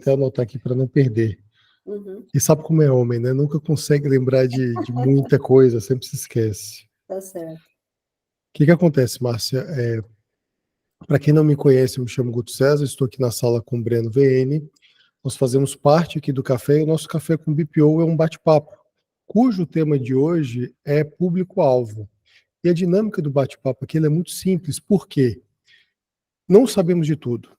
até anotar aqui para não perder. E sabe como é homem, né? Nunca consegue lembrar de muita coisa, sempre se esquece. Tá certo. O que acontece, Márcia? Para quem não me conhece, eu me chamo Guto César, estou aqui na sala com o Breno VN. Nós fazemos parte aqui do café e o nosso Café com BPO é um bate-papo, cujo tema de hoje é público-alvo. E a dinâmica do bate-papo aqui é muito simples, por quê? Não sabemos de tudo.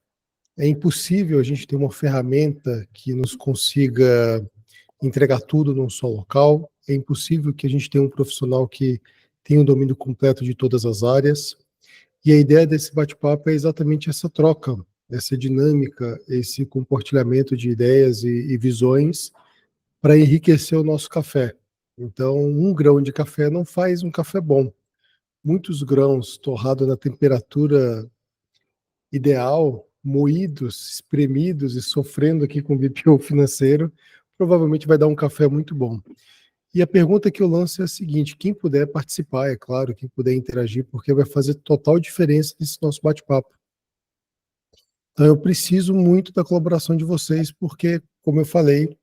É impossível a gente ter uma ferramenta que nos consiga entregar tudo num só local. É impossível que a gente tenha um profissional que tenha um domínio completo de todas as áreas. E a ideia desse bate-papo é exatamente essa troca, essa dinâmica, esse compartilhamento de ideias e visões para enriquecer o nosso café. Então, um grão de café não faz um café bom. Muitos grãos torrados na temperatura ideal, moídos, espremidos e sofrendo aqui com o BPO financeiro, provavelmente vai dar um café muito bom. E a pergunta que eu lanço é a seguinte: quem puder participar, é claro, quem puder interagir, porque vai fazer total diferença nesse nosso bate-papo. Então eu preciso muito da colaboração de vocês, porque, como eu falei,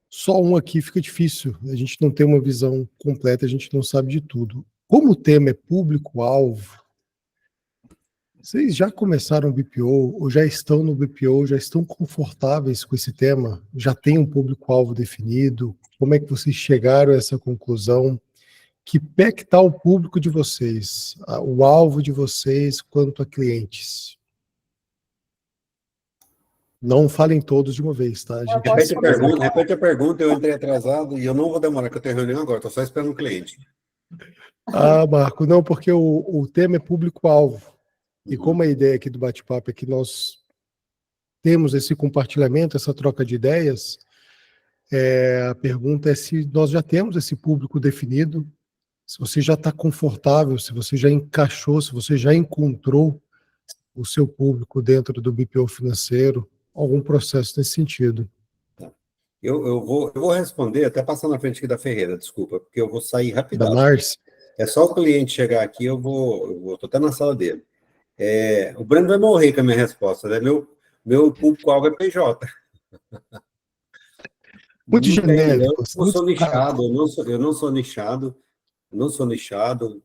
só um aqui fica difícil. A gente não tem uma visão completa, a gente não sabe de tudo. Como o tema é público-alvo, vocês já começaram o BPO, ou já estão no BPO, já estão confortáveis com esse tema? Já tem um público-alvo definido? Como é que vocês chegaram a essa conclusão? Que pé que está o público de vocês, o alvo de vocês quanto a clientes? Não falem todos de uma vez, tá? Repete a pergunta, eu entrei atrasado e eu não vou demorar, que eu tenho reunião agora, estou só esperando o cliente. Marco, não, porque o tema é público-alvo. E como a ideia aqui do bate-papo é que nós temos esse compartilhamento, essa troca de ideias, a pergunta é se nós já temos esse público definido, se você já está confortável, se você já encaixou, se você já encontrou o seu público dentro do BPO financeiro, algum processo nesse sentido. Eu vou responder, até passando na frente aqui da Ferreira, desculpa, porque eu vou sair rapidão. Da Márcia? É só o cliente chegar aqui, eu tô até na sala dele. O Breno vai morrer com a minha resposta, né? Meu público-alvo é PJ. Muito genérico. Eu não sou nichado, eu não sou nichado,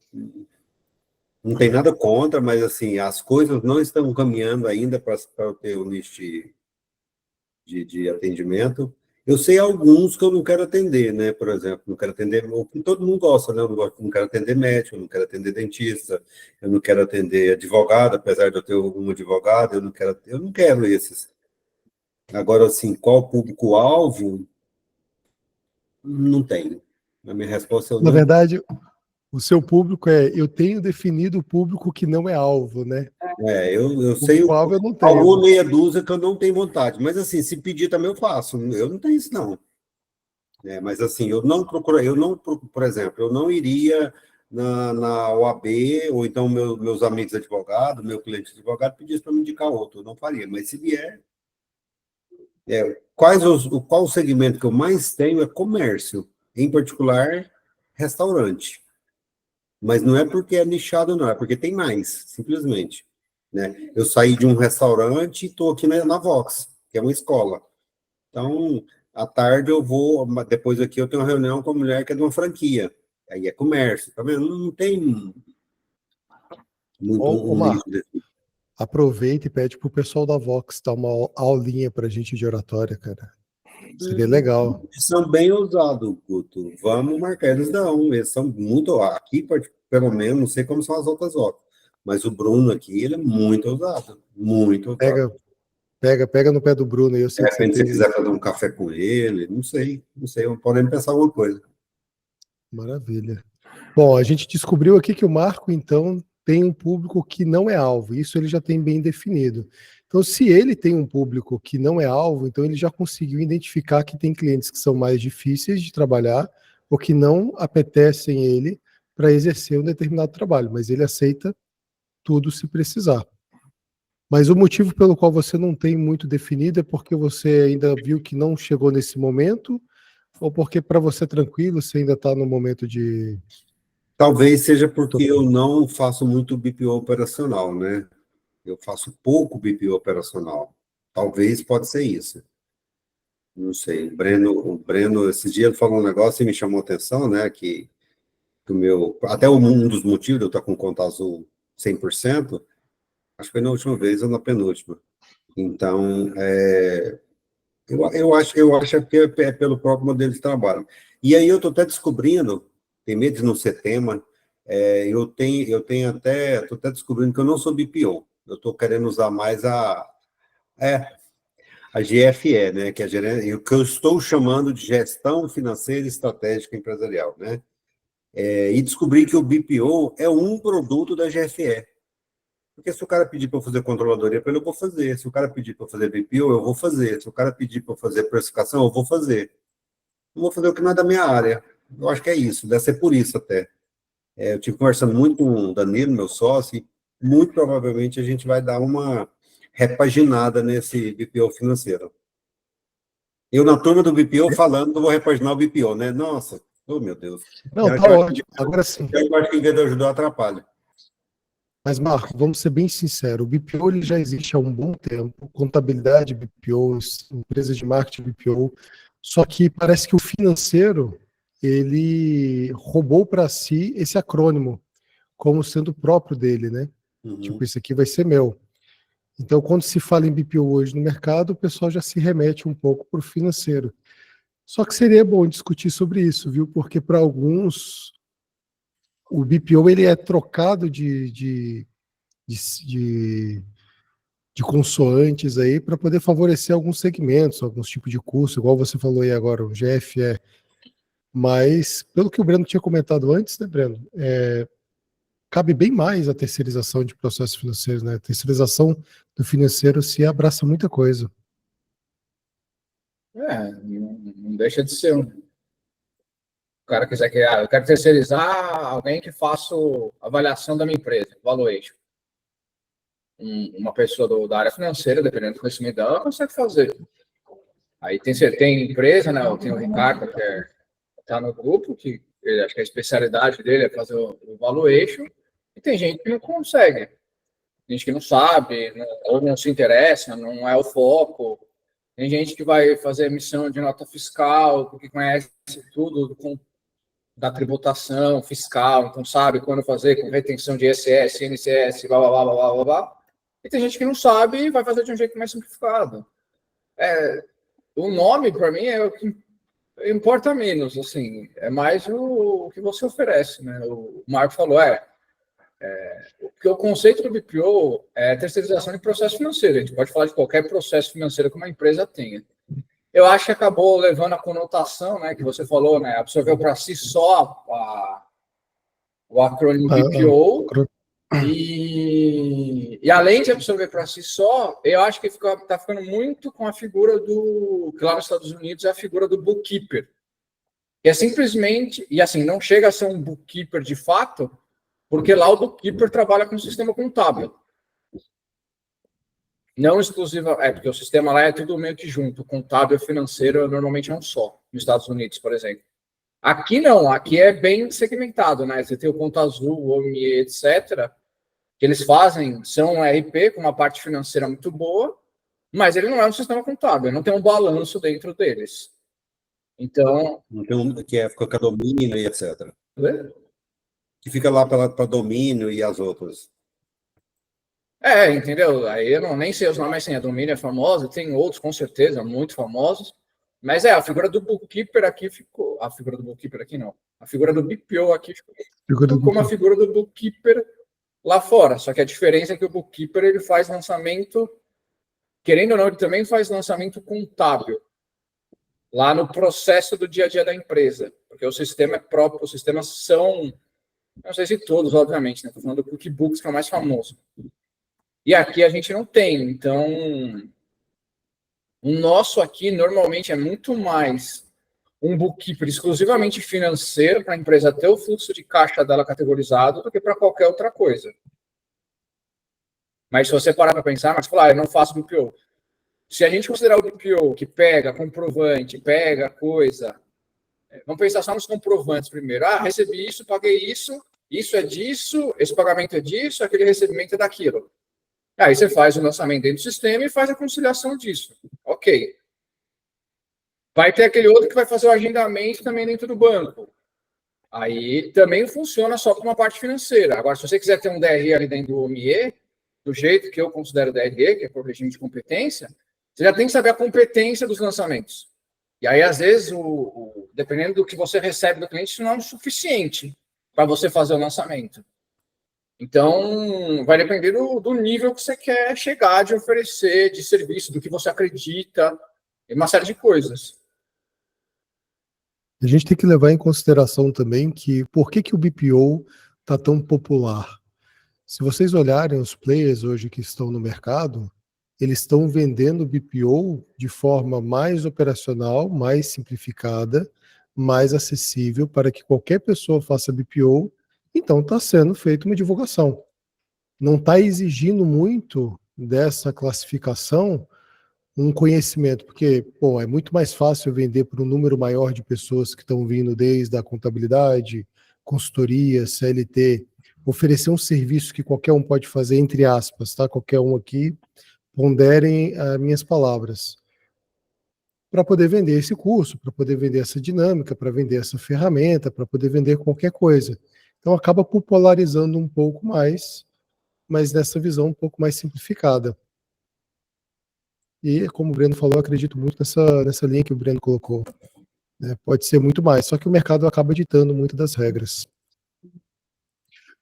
não tem nada contra, mas assim, as coisas não estão caminhando ainda para eu ter o nicho de atendimento. Eu sei alguns que eu não quero atender, né? Por exemplo, não quero atender, todo mundo gosta, né? Eu não quero atender médico, eu não quero atender dentista, eu não quero atender advogado, apesar de eu ter um advogado, eu não quero esses. Agora, assim, qual o público-alvo? Não tenho. A minha resposta é Na verdade, o seu público eu tenho definido o público que não é alvo, né? Eu sei alvo eu não tenho. Alguma meia dúzia que eu não tenho vontade, mas assim, se pedir também eu faço, eu não tenho isso não. Mas assim, por exemplo, eu não iria na OAB, ou então meus amigos advogados, meu cliente advogado pedisse para me indicar outro, eu não faria, mas se vier... Qual o segmento que eu mais tenho é comércio, em particular, restaurante. Mas não é porque é nichado, não, é porque tem mais, simplesmente. Né? Eu saí de um restaurante e estou aqui na Vox, que é uma escola. Então, à tarde eu vou, depois aqui eu tenho uma reunião com a mulher que é de uma franquia. Aí é comércio, tá vendo? Não tem muito Marco, aproveita e pede pro pessoal da Vox dar uma aulinha pra gente de oratória, cara. Seria legal. Eles são bem ousados, Guto. Vamos marcar. Eles são muito... Aqui, pelo menos, não sei como são as outras Vox, mas o Bruno aqui, ele é muito ousado. Muito ousado. Pega no pé do Bruno. Eu sei de repente, se você quiser fazer um café com ele, não sei. Podemos pensar alguma coisa. Maravilha. Bom, a gente descobriu aqui que o Marco, então, tem um público que não é alvo. Isso ele já tem bem definido. Então, se ele tem um público que não é alvo, então ele já conseguiu identificar que tem clientes que são mais difíceis de trabalhar ou que não apetecem ele para exercer um determinado trabalho, mas ele aceita tudo se precisar. Mas o motivo pelo qual você não tem muito definido é porque você ainda viu que não chegou nesse momento, ou porque para você é tranquilo, você ainda está no momento de... Talvez seja porque eu não faço muito BPO operacional, né? Eu faço pouco BPO operacional. Talvez pode ser isso. Não sei. O Breno, esses dias ele falou um negócio e me chamou a atenção, né? Que o meu. Até um dos motivos de eu estar com conta azul 100%, acho que foi na última vez ou na penúltima. Então, eu acho que é pelo próprio modelo de trabalho. E aí eu estou até descobrindo, tem medo de não ser tema, estou até descobrindo que eu não sou BPO. Eu estou querendo usar mais é, a GFE, né, que é o que eu estou chamando de gestão financeira estratégica empresarial, né? E descobri que o BPO é um produto da GFE. Porque se o cara pedir para eu fazer controladoria para ele, eu vou fazer. Se o cara pedir para eu fazer BPO, eu vou fazer. Se o cara pedir para eu fazer precificação, eu vou fazer. Não vou fazer o que não é da minha área. Eu acho que é isso, deve ser por isso até. Eu tive conversando muito com o Danilo, meu sócio, e muito provavelmente a gente vai dar uma repaginada nesse BPO financeiro. Eu, na turma do BPO, falando, eu vou repaginar o BPO, né? Nossa, oh meu Deus. Não, tá ótimo. Agora sim. Eu acho que em vez de ajudar, atrapalha. Mas, Marco, vamos ser bem sinceros, o BPO ele já existe há um bom tempo, contabilidade BPO, empresas de marketing BPO, só que parece que o financeiro, ele roubou para si esse acrônimo, como sendo próprio dele, né? Tipo, isso aqui vai ser meu. Então, quando se fala em BPO hoje no mercado, o pessoal já se remete um pouco para o financeiro. Só que seria bom discutir sobre isso, viu? Porque para alguns o BPO ele é trocado de, de consoantes aí para poder favorecer alguns segmentos, alguns tipos de curso, igual você falou aí agora, o GFE. Mas, pelo que o Breno tinha comentado antes, né, Breno? Cabe bem mais a terceirização de processos financeiros, né? A terceirização do financeiro se abraça muita coisa. Não deixa de ser um. O cara quiser que eu quero terceirizar alguém que faça a avaliação da minha empresa, valuation. Uma pessoa da área financeira, dependendo do conhecimento dela, consegue fazer. Aí tem empresa, né? Tem o Ricardo, que está no grupo, que acho que a especialidade dele é fazer o valuation, e tem gente que não consegue. Tem gente que não sabe, ou não se interessa, não é o foco. Tem gente que vai fazer emissão de nota fiscal, porque conhece tudo da tributação fiscal, então sabe quando fazer com retenção de ISS, INSS, blá, blá, blá, blá, blá, blá. E tem gente que não sabe e vai fazer de um jeito mais simplificado. O nome, para mim, é o que importa menos, assim, é mais o que você oferece, né? O Marco falou, porque o conceito do BPO é terceirização de processo financeiro. A gente pode falar de qualquer processo financeiro que uma empresa tenha. Eu acho que acabou levando a conotação, né, que você falou, né, absorveu para si só o acrônimo BPO, e além de absorver para si só, eu acho que está ficando muito com a figura que lá nos Estados Unidos é a figura do bookkeeper. Que é simplesmente, e assim, não chega a ser um bookkeeper de fato, porque lá o bookkeeper trabalha com o sistema contábil. Não exclusiva, porque o sistema lá é tudo meio que junto, contábil e financeiro normalmente é um só, nos Estados Unidos, por exemplo. Aqui não, aqui é bem segmentado, né? Você tem o Conta Azul, o OMI, etc., que eles são um RP com uma parte financeira muito boa, mas ele não é um sistema contábil, não tem um balanço dentro deles. Então... Não tem que fica com domínio e etc. Que fica lá para domínio e as outras. Entendeu? Aí eu nem sei os nomes, assim, a Domínio é famosa, tem outros, com certeza, muito famosos, mas a figura do bookkeeper aqui ficou... A figura do bookkeeper aqui não. A figura do BPO aqui ficou como a figura do bookkeeper lá fora, só que a diferença é que o bookkeeper, ele faz lançamento, querendo ou não, ele também faz lançamento contábil, lá no processo do dia a dia da empresa, porque o sistema é próprio, os sistemas são, não sei se todos, obviamente, né? Estou falando do QuickBooks, que é o mais famoso. E aqui a gente não tem, então o nosso aqui normalmente é muito mais um bookkeeper exclusivamente financeiro para a empresa ter o fluxo de caixa dela categorizado do que para qualquer outra coisa. Mas se você parar para pensar, mas falar, eu não faço BPO. Se a gente considerar o BPO que pega comprovante, pega coisa, vamos pensar só nos comprovantes primeiro. Recebi isso, paguei isso é disso, esse pagamento é disso, aquele recebimento é daquilo. Aí você faz o lançamento dentro do sistema e faz a conciliação disso. Ok. Vai ter aquele outro que vai fazer o agendamento também dentro do banco. Aí também funciona só com uma parte financeira. Agora, se você quiser ter um DRE ali dentro do OMIE, do jeito que eu considero DRE, que é por regime de competência, você já tem que saber a competência dos lançamentos. E aí, às vezes, dependendo do que você recebe do cliente, isso não é o suficiente para você fazer o lançamento. Então, vai depender do nível que você quer chegar de oferecer, de serviço, do que você acredita, uma série de coisas. A gente tem que levar em consideração também que por que o BPO está tão popular. Se vocês olharem os players hoje que estão no mercado, eles estão vendendo BPO de forma mais operacional, mais simplificada, mais acessível para que qualquer pessoa faça BPO. Então está sendo feita uma divulgação. Não está exigindo muito dessa classificação um conhecimento, porque pô, é muito mais fácil vender para um número maior de pessoas que estão vindo desde a contabilidade, consultoria, CLT, oferecer um serviço que qualquer um pode fazer, entre aspas, tá? Qualquer um aqui, ponderem as minhas palavras, para poder vender esse curso, para poder vender essa dinâmica, para vender essa ferramenta, para poder vender qualquer coisa. Então acaba popularizando um pouco mais, mas nessa visão um pouco mais simplificada. E, como o Breno falou, eu acredito muito nessa linha que o Breno colocou. Né? Pode ser muito mais, só que o mercado acaba ditando muito das regras.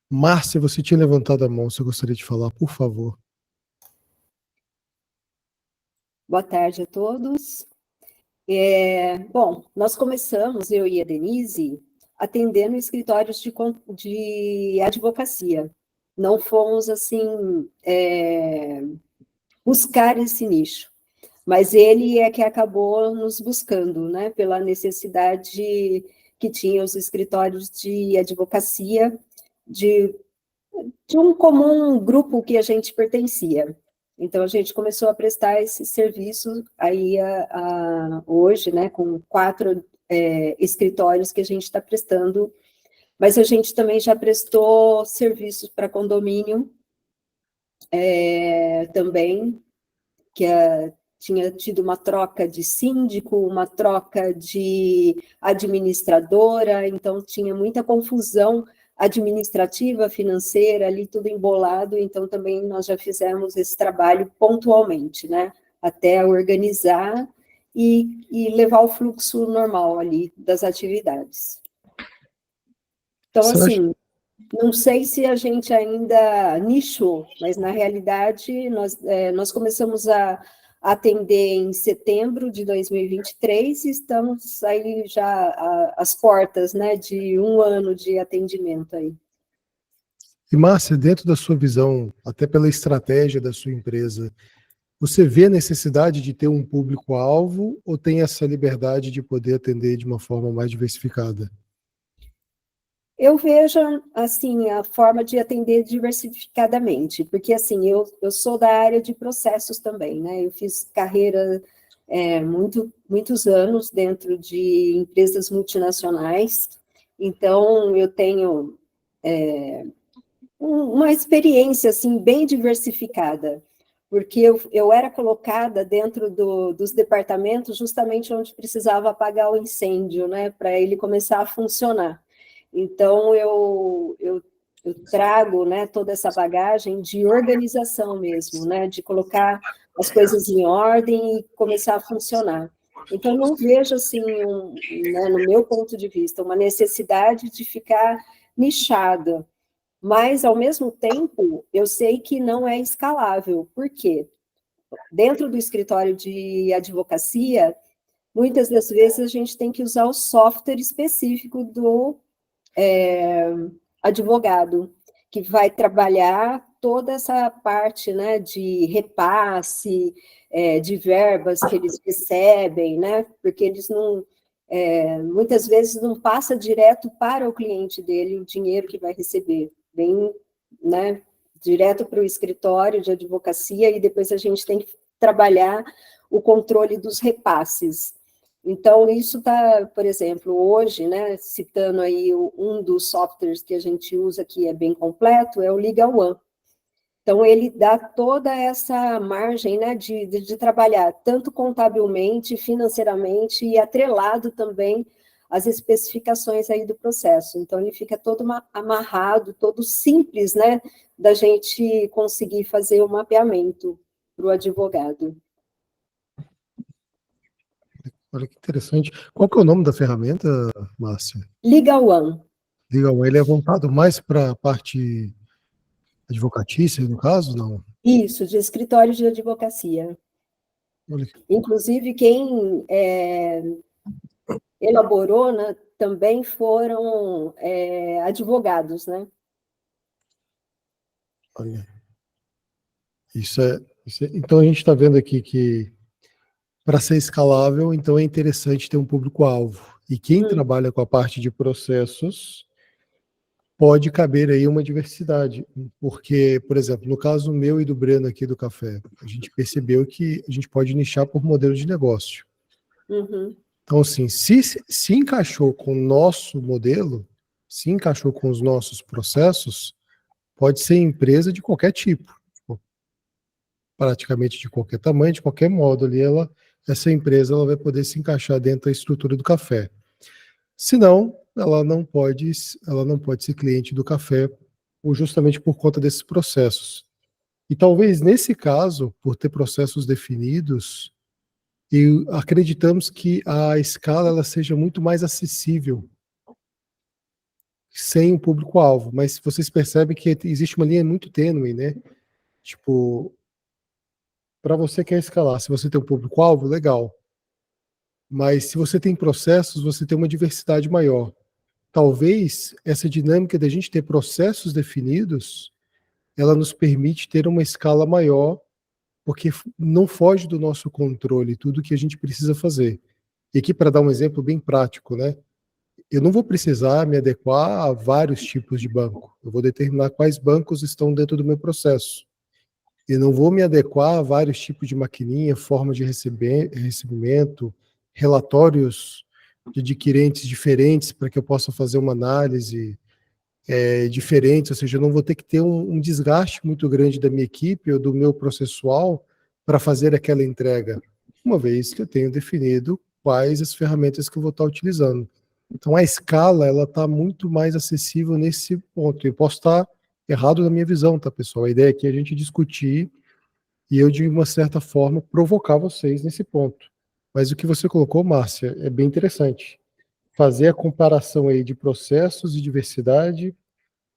Márcia, você tinha levantado a mão, se eu gostaria de falar, por favor. Boa tarde a todos. Bom, nós começamos, eu e a Denise, atendendo escritórios de advocacia. Não fomos, assim, buscar esse nicho, mas ele é que acabou nos buscando, né, pela necessidade que tinha os escritórios de advocacia de um comum grupo que a gente pertencia. Então, a gente começou a prestar esse serviço aí hoje, né, com 4 escritórios que a gente está prestando, mas a gente também já prestou serviços para condomínio, também, que tinha tido uma troca de síndico, uma troca de administradora, então tinha muita confusão administrativa, financeira, ali tudo embolado, então também nós já fizemos esse trabalho pontualmente, né, até organizar e levar o fluxo normal ali das atividades. Então, assim, não sei se a gente ainda nichou, mas na realidade nós começamos a atender em setembro de 2023 e estamos aí já às portas, né, de 1 ano de atendimento aí. E, Márcia, dentro da sua visão, até pela estratégia da sua empresa, você vê a necessidade de ter um público-alvo ou tem essa liberdade de poder atender de uma forma mais diversificada? Eu vejo, assim, a forma de atender diversificadamente, porque, assim, eu sou da área de processos também, né? Eu fiz carreira muitos anos dentro de empresas multinacionais, então eu tenho uma experiência, assim, bem diversificada, porque eu era colocada dentro dos departamentos justamente onde precisava apagar o incêndio, né? Para ele começar a funcionar. Então, eu trago, né, toda essa bagagem de organização mesmo, né, de colocar as coisas em ordem e começar a funcionar. Então, não vejo, assim, né, no meu ponto de vista, uma necessidade de ficar nichada, mas, ao mesmo tempo, eu sei que não é escalável. Por quê? Dentro do escritório de advocacia, muitas das vezes a gente tem que usar o software específico do advogado, que vai trabalhar toda essa parte, né, de repasse, de verbas que eles recebem, né, porque eles não, muitas vezes não passa direto para o cliente dele o dinheiro que vai receber, vem, né, direto para o escritório de advocacia e depois a gente tem que trabalhar o controle dos repasses. Então, isso está, por exemplo, hoje, né, citando aí um dos softwares que a gente usa, que é bem completo, é o Legal One. Então, ele dá toda essa margem, né, de trabalhar tanto contabilmente, financeiramente e atrelado também às especificações aí do processo. Então, ele fica todo amarrado, todo simples, né, da gente conseguir fazer o mapeamento para o advogado. Olha que interessante. Qual que é o nome da ferramenta, Márcia? Legal One. Legal, ele é voltado mais para a parte advocatícia, no caso, não? Isso, de escritório de advocacia. Olha, Inclusive, quem elaborou, né, também foram advogados, né? olha. Então a gente está vendo aqui que para ser escalável, então é interessante ter um público-alvo. E quem trabalha com a parte de processos pode caber aí uma diversidade. Porque, por exemplo, no caso meu e do Breno aqui do café, a gente percebeu que a gente pode nichar por modelo de negócio. Uhum. Então, assim, se encaixou com o nosso modelo, se encaixou com os nossos processos, pode ser empresa de qualquer tipo, praticamente de qualquer tamanho, de qualquer modo ali, essa empresa ela vai poder se encaixar dentro da estrutura do café. Senão, ela não pode ser cliente do café, justamente por conta desses processos. E talvez nesse caso, por ter processos definidos, e acreditamos que a escala ela seja muito mais acessível sem o público-alvo. Mas vocês percebem que existe uma linha muito tênue, né? Tipo, para você quer escalar, se você tem um público-alvo, legal. Mas se você tem processos, você tem uma diversidade maior. Talvez essa dinâmica da gente ter processos definidos, ela nos permite ter uma escala maior, porque não foge do nosso controle tudo que a gente precisa fazer. E aqui, para dar um exemplo bem prático, né? Eu não vou precisar me adequar a vários tipos de banco. Eu vou determinar quais bancos estão dentro do meu processo. Eu não vou me adequar a vários tipos de maquininha, forma de recebimento, relatórios de adquirentes diferentes para que eu possa fazer uma análise diferente, ou seja, eu não vou ter que ter um desgaste muito grande da minha equipe ou do meu processual para fazer aquela entrega, uma vez que eu tenho definido quais as ferramentas que eu vou estar utilizando. Então a escala ela está muito mais acessível nesse ponto. Eu posso estar errado na minha visão, tá, pessoal? A ideia aqui é a gente discutir e eu, de uma certa forma, provocar vocês nesse ponto. Mas o que você colocou, Márcia, é bem interessante. Fazer a comparação aí de processos e diversidade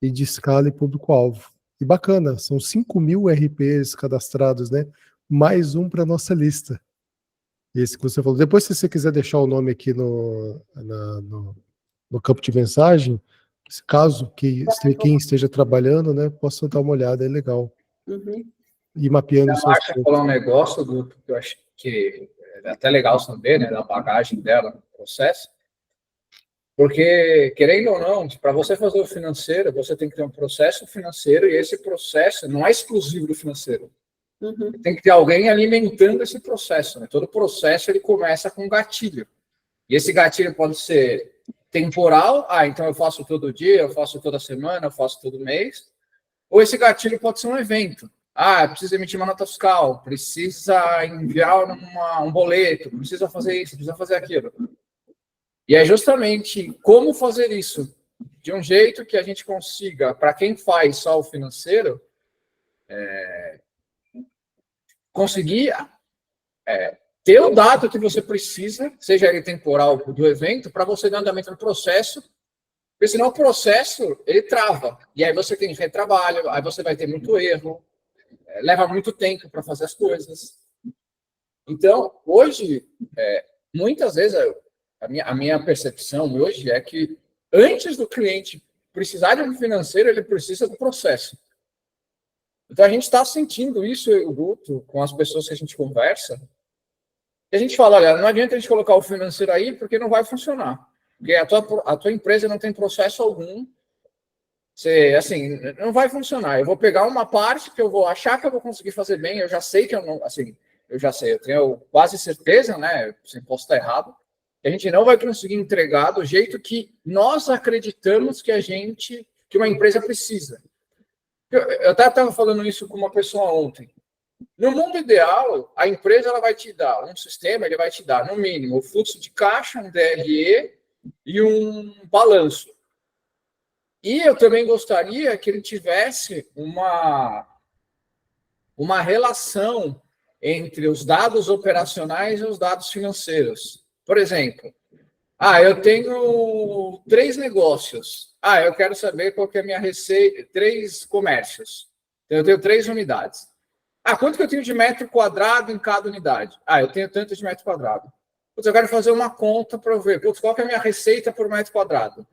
e de escala e público-alvo. E bacana, são 5.000 RPs cadastrados, né? Mais um para nossa lista. Esse que você falou. Depois, se você quiser deixar o nome aqui no campo de mensagem, caso quem esteja trabalhando, né, possa dar uma olhada, é legal. Uhum. E mapeando A os seus Márcia falou um negócio que eu acho que é até legal saber, né, da bagagem dela no processo, porque, querendo ou não, para você fazer o financeiro, você tem que ter um processo financeiro e esse processo não é exclusivo do financeiro. Uhum. Tem que ter alguém alimentando esse processo, né? Todo processo ele começa com um gatilho. E esse gatilho pode ser temporal, então eu faço todo dia, eu faço toda semana, eu faço todo mês. Ou esse gatilho pode ser um evento. Precisa emitir uma nota fiscal, precisa enviar um boleto, precisa fazer isso, precisa fazer aquilo. E é justamente como fazer isso de um jeito que a gente consiga, para quem faz só o financeiro, conseguir ter o dado que você precisa, seja ele temporal do evento, para você dar andamento no processo, porque senão o processo ele trava. E aí você tem retrabalho, aí você vai ter muito erro, leva muito tempo para fazer as coisas. Então, hoje, muitas vezes, a minha percepção hoje é que antes do cliente precisar de um financeiro, ele precisa do processo. Então, a gente está sentindo isso, o Guto, com as pessoas que a gente conversa, e a gente fala, olha, não adianta a gente colocar o financeiro aí, porque não vai funcionar. Porque a tua empresa não tem processo algum. Você, assim, não vai funcionar. Eu vou pegar uma parte que eu vou achar que eu vou conseguir fazer bem, eu já sei que eu não, assim, eu tenho quase certeza, né, se posso estar errado, que a gente não vai conseguir entregar do jeito que nós acreditamos que uma empresa precisa. Eu até estava falando isso com uma pessoa ontem. No mundo ideal, a empresa ela vai te dar um sistema, ele vai te dar, no mínimo, o fluxo de caixa, um DRE e um balanço. E eu também gostaria que ele tivesse uma relação entre os dados operacionais e os dados financeiros. Por exemplo, eu tenho 3 negócios. Eu quero saber qual que é a minha receita, 3 comércios. Então, eu tenho 3 unidades. Quanto que eu tenho de metro quadrado em cada unidade? Eu tenho tanto de metro quadrado. Eu quero fazer uma conta para eu ver qual que é a minha receita por metro quadrado.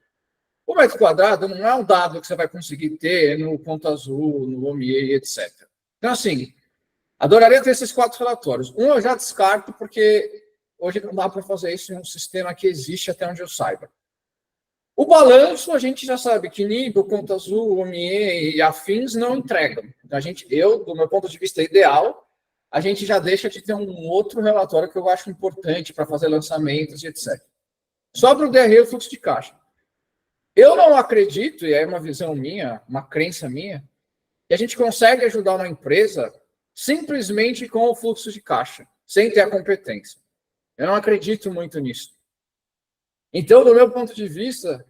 O metro quadrado não é um dado que você vai conseguir ter no Conta Azul, no OMIE, etc. Então, assim, adoraria ter esses 4 relatórios. Um eu já descarto, porque hoje não dá para fazer isso em um sistema que existe até onde eu saiba. O balanço, a gente já sabe que nível, Conta Azul, OMIE e afins não entregam. Então, do meu ponto de vista ideal, a gente já deixa de ter um outro relatório que eu acho importante para fazer lançamentos e etc. Sobre o DRE, o fluxo de caixa. Eu não acredito, e é uma visão minha, uma crença minha, que a gente consegue ajudar uma empresa simplesmente com o fluxo de caixa, sem ter a competência. Eu não acredito muito nisso. Então, do meu ponto de vista,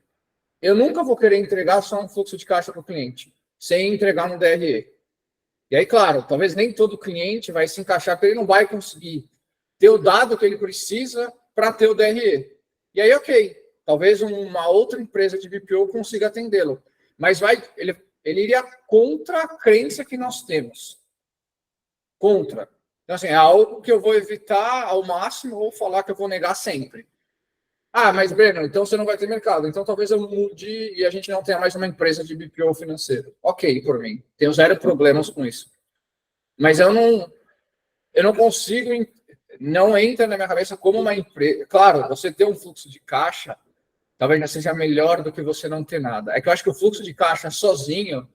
eu nunca vou querer entregar só um fluxo de caixa para o cliente, sem entregar no DRE. E aí, claro, talvez nem todo cliente vai se encaixar, porque ele não vai conseguir ter o dado que ele precisa para ter o DRE. E aí, ok, talvez uma outra empresa de BPO consiga atendê-lo, mas ele iria contra a crença que nós temos. Contra. Então, assim, é algo que eu vou evitar ao máximo ou falar que eu vou negar sempre. Mas, Breno, então você não vai ter mercado. Então, talvez eu mude e a gente não tenha mais uma empresa de BPO financeiro. Ok, por mim. Tenho 0 problemas com isso. Mas eu não consigo... Não entra na minha cabeça como uma empresa... Claro, você ter um fluxo de caixa talvez já seja melhor do que você não ter nada. É que eu acho que o fluxo de caixa sozinho,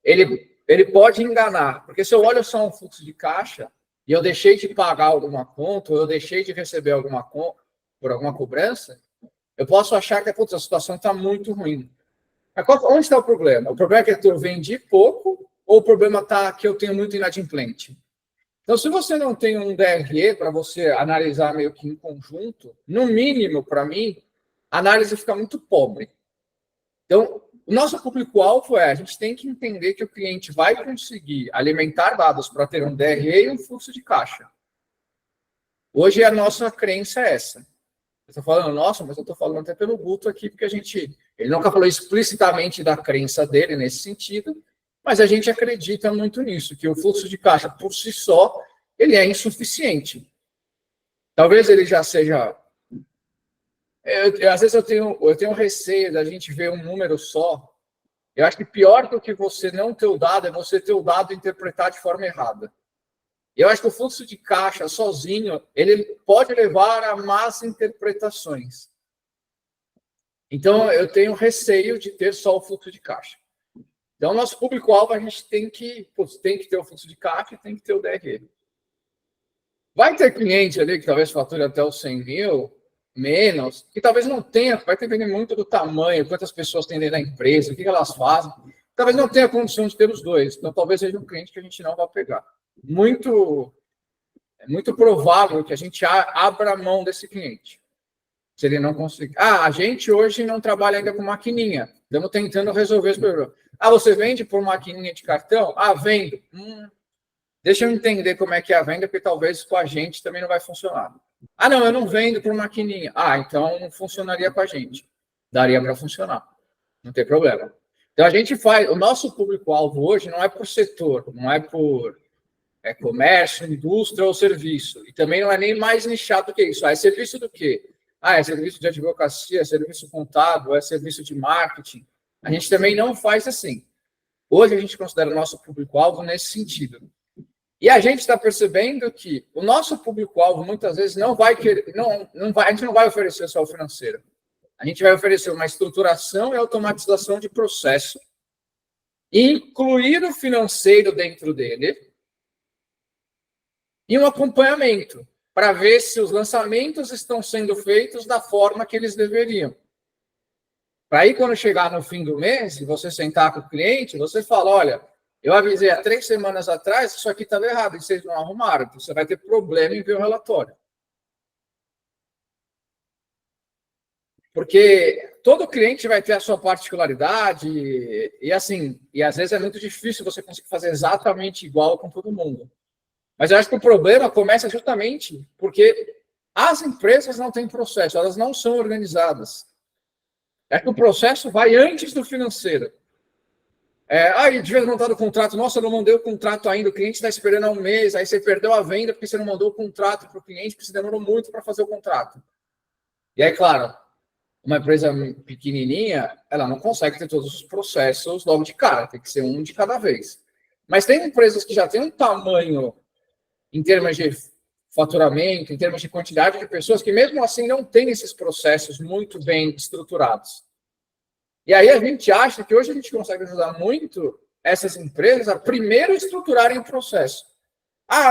ele pode enganar. Porque se eu olho só um fluxo de caixa e eu deixei de pagar alguma conta, ou eu deixei de receber alguma conta, por alguma cobrança, eu posso achar que a situação está muito ruim. Mas onde está o problema? O problema é que eu vendi pouco ou o problema está que eu tenho muito inadimplente? Então, se você não tem um DRE para você analisar meio que em conjunto, no mínimo, para mim, a análise fica muito pobre. Então, o nosso público-alvo a gente tem que entender que o cliente vai conseguir alimentar dados para ter um DRE e um fluxo de caixa. Hoje, a nossa crença é essa. Eu estou falando, nossa, mas eu estou falando até pelo Guto aqui, porque ele nunca falou explicitamente da crença dele nesse sentido, mas a gente acredita muito nisso, que o fluxo de caixa, por si só, ele é insuficiente. Talvez ele já seja... às vezes eu tenho receio da gente ver um número só. Eu acho que pior do que você não ter o dado é você ter o dado e interpretar de forma errada. Eu acho que o fluxo de caixa sozinho, ele pode levar a más interpretações. Então, eu tenho receio de ter só o fluxo de caixa. Então, nosso público-alvo, a gente tem que ter o fluxo de caixa e tem que ter o DRE. Vai ter cliente ali que talvez fature até os 100 mil, menos, que talvez não tenha, vai depender muito do tamanho, quantas pessoas tem dentro da empresa, o que elas fazem. Talvez não tenha condição de ter os dois. Então, talvez seja um cliente que a gente não vai pegar. É muito provável que a gente abra mão desse cliente. Se ele não conseguir. A gente hoje não trabalha ainda com maquininha. Estamos tentando resolver esse problema. Você vende por maquininha de cartão? Vendo. Deixa eu entender como é que é a venda, porque talvez com a gente também não vai funcionar. Não, eu não vendo por maquininha. Então não funcionaria com a gente. Daria para funcionar. Não tem problema. Então a gente faz... O nosso público-alvo hoje não é por setor, não é por comércio, indústria ou serviço. E também não é nem mais nichado que isso. É serviço do quê? É serviço de advocacia, é serviço contábil, é serviço de marketing. A gente também não faz assim. Hoje a gente considera o nosso público-alvo nesse sentido. E a gente está percebendo que o nosso público-alvo muitas vezes não vai querer, a gente não vai oferecer só o financeiro. A gente vai oferecer uma estruturação e automatização de processo, incluir o financeiro dentro dele e um acompanhamento para ver se os lançamentos estão sendo feitos da forma que eles deveriam. Para aí, quando chegar no fim do mês, e você sentar com o cliente, você fala, olha, eu avisei há 3 semanas atrás, isso aqui estava errado, e vocês não arrumaram, então você vai ter problema em ver o relatório. Porque todo cliente vai ter a sua particularidade, e assim, e às vezes é muito difícil você conseguir fazer exatamente igual com todo mundo. Mas eu acho que o problema começa justamente porque as empresas não têm processo, elas não são organizadas. É que o processo vai antes do financeiro. Aí devia não estar no contrato, nossa, eu não mandei o contrato ainda, o cliente está esperando há um mês, aí você perdeu a venda porque você não mandou o contrato para o cliente, porque você demorou muito para fazer o contrato. E aí, claro, uma empresa pequenininha, ela não consegue ter todos os processos logo de cara, tem que ser um de cada vez. Mas tem empresas que já têm um tamanho em termos de faturamento, em termos de quantidade de pessoas, que mesmo assim não têm esses processos muito bem estruturados. E aí a gente acha que hoje a gente consegue ajudar muito essas empresas a primeiro estruturarem o processo.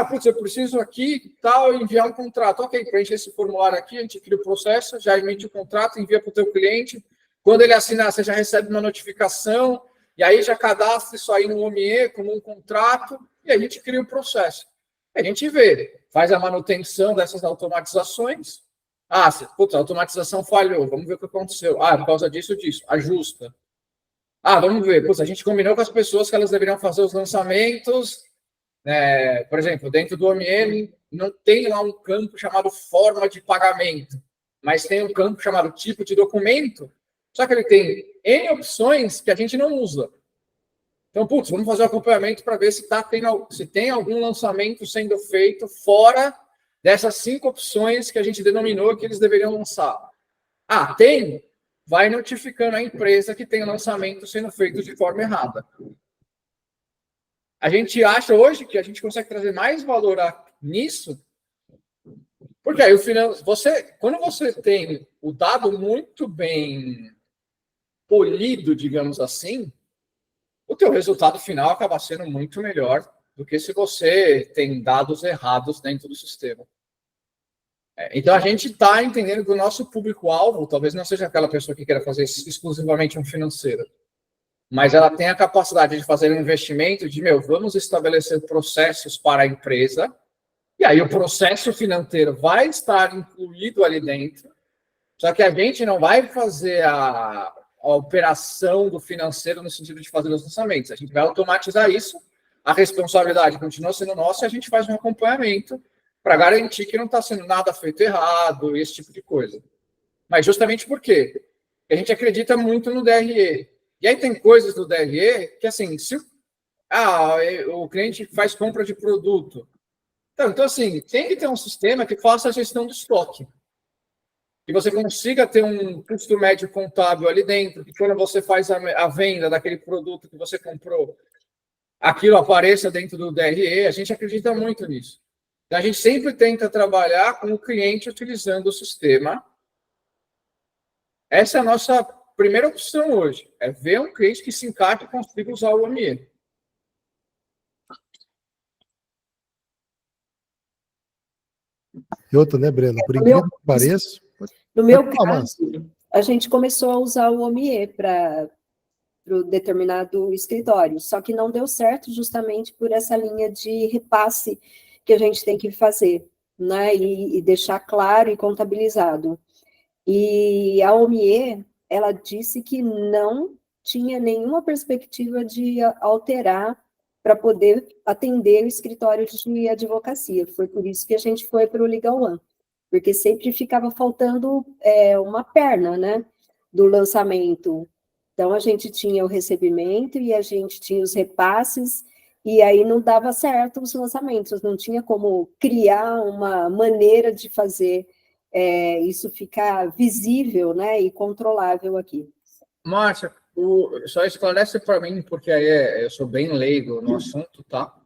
Putz, eu preciso aqui tal enviar um contrato. Ok, preenche esse formulário aqui, a gente cria o processo, já emite o contrato, envia para o teu cliente. Quando ele assinar, você já recebe uma notificação, e aí já cadastra isso aí no OMIE como um contrato, e a gente cria o processo. A gente vê, faz a manutenção dessas automatizações. A automatização falhou, vamos ver o que aconteceu. Por causa disso, ajusta. Vamos ver, a gente combinou com as pessoas que elas deveriam fazer os lançamentos. Por exemplo, dentro do OMM, não tem lá um campo chamado forma de pagamento, mas tem um campo chamado tipo de documento, só que ele tem N opções que a gente não usa. Então, vamos fazer o acompanhamento para ver se tem algum lançamento sendo feito fora dessas 5 opções que a gente denominou que eles deveriam lançar. Tem? Vai notificando a empresa que tem lançamento sendo feito de forma errada. A gente acha hoje que a gente consegue trazer mais valor nisso, porque aí quando você tem o dado muito bem polido, digamos assim, o teu resultado final acaba sendo muito melhor do que se você tem dados errados dentro do sistema. Então, a gente está entendendo que o nosso público-alvo talvez não seja aquela pessoa que queira fazer exclusivamente um financeiro, mas ela tem a capacidade de fazer um investimento de, vamos estabelecer processos para a empresa, e aí o processo financeiro vai estar incluído ali dentro, só que a gente não vai fazer a operação do financeiro no sentido de fazer os lançamentos. A gente vai automatizar isso, a responsabilidade continua sendo nossa e a gente faz um acompanhamento para garantir que não está sendo nada feito errado, esse tipo de coisa. Mas justamente por quê? Porque a gente acredita muito no DRE. E aí tem coisas do DRE que, assim, se o cliente faz compra de produto. Então, assim, tem que ter um sistema que faça a gestão do estoque. Que você consiga ter um custo médio contábil ali dentro, que quando você faz a venda daquele produto que você comprou, aquilo apareça dentro do DRE, a gente acredita muito nisso. Então, a gente sempre tenta trabalhar com o cliente utilizando o sistema. Essa é a nossa primeira opção hoje, é ver um cliente que se encaixe e consiga usar o OME. E outra, né, Breno? Por incrível que pareça... No meu caso, a gente começou a usar o OME para o determinado escritório, só que não deu certo justamente por essa linha de repasse que a gente tem que fazer, né, e deixar claro e contabilizado. E a OME, ela disse que não tinha nenhuma perspectiva de alterar para poder atender o escritório de advocacia. Foi por isso que a gente foi para o Legal One, porque sempre ficava faltando uma perna, né, do lançamento. Então, a gente tinha o recebimento e a gente tinha os repasses, e aí não dava certo os lançamentos, não tinha como criar uma maneira de fazer isso ficar visível, né, e controlável aqui. Márcia, só esclarece para mim, porque aí eu sou bem leigo no assunto, tá?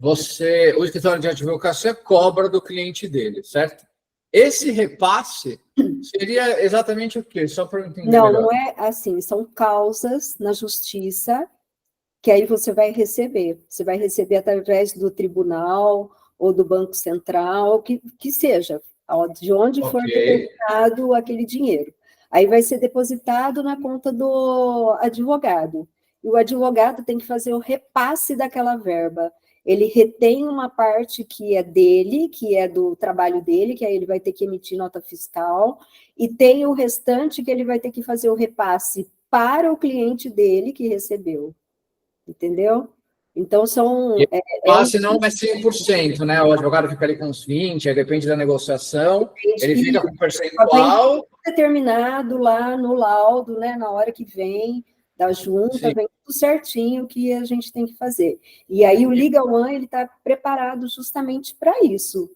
O escritório de advocacia cobra do cliente dele, certo? Esse repasse seria exatamente o quê? Só para eu entender melhor. Não é assim, são causas na justiça que aí você vai receber. Você vai receber através do tribunal ou do Banco Central, que seja, de onde for depositado aquele dinheiro. Aí vai ser depositado na conta do advogado. e o advogado tem que fazer o repasse daquela verba. Ele retém uma parte que é dele, que é do trabalho dele, que aí ele vai ter que emitir nota fiscal, e tem o restante que ele vai ter que fazer o repasse para o cliente dele que recebeu. Entendeu? Então, são... O repasse não é 100%, né? O advogado fica ali com uns 20%, aí depende da negociação, ele fica com percentual... Determinado lá no laudo, né? Na hora que vem da junta, Sim. vem tudo certinho o que a gente tem que fazer. E aí o Legal One, ele está preparado justamente para isso,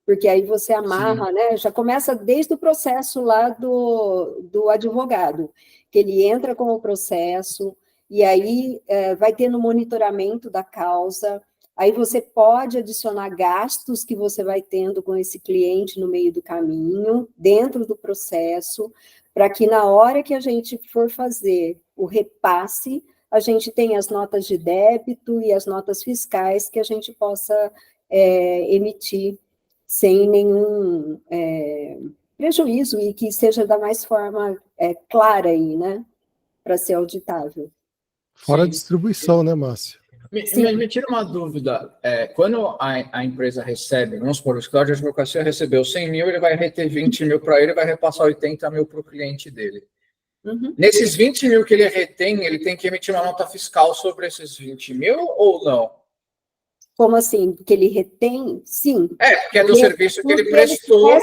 porque aí você amarra, né? Já começa desde o processo lá do advogado, que ele entra com o processo, e aí vai tendo monitoramento da causa, aí você pode adicionar gastos que você vai tendo com esse cliente no meio do caminho, dentro do processo, para que na hora que a gente for fazer o repasse, a gente tenha as notas de débito e as notas fiscais que a gente possa emitir sem nenhum prejuízo e que seja da mais forma clara aí, né, para ser auditável. Fora a Sim. distribuição, né, Márcia? Me tira uma dúvida. Quando a empresa recebe, vamos supor, o escritório de advocacia recebeu 100 mil, ele vai reter 20 mil para ele e vai repassar 80 mil para o cliente dele. Uhum. Nesses 20 mil que ele retém, ele tem que emitir uma nota fiscal sobre esses 20 mil ou não? Como assim? Porque ele retém? Sim. Porque é do serviço que ele prestou.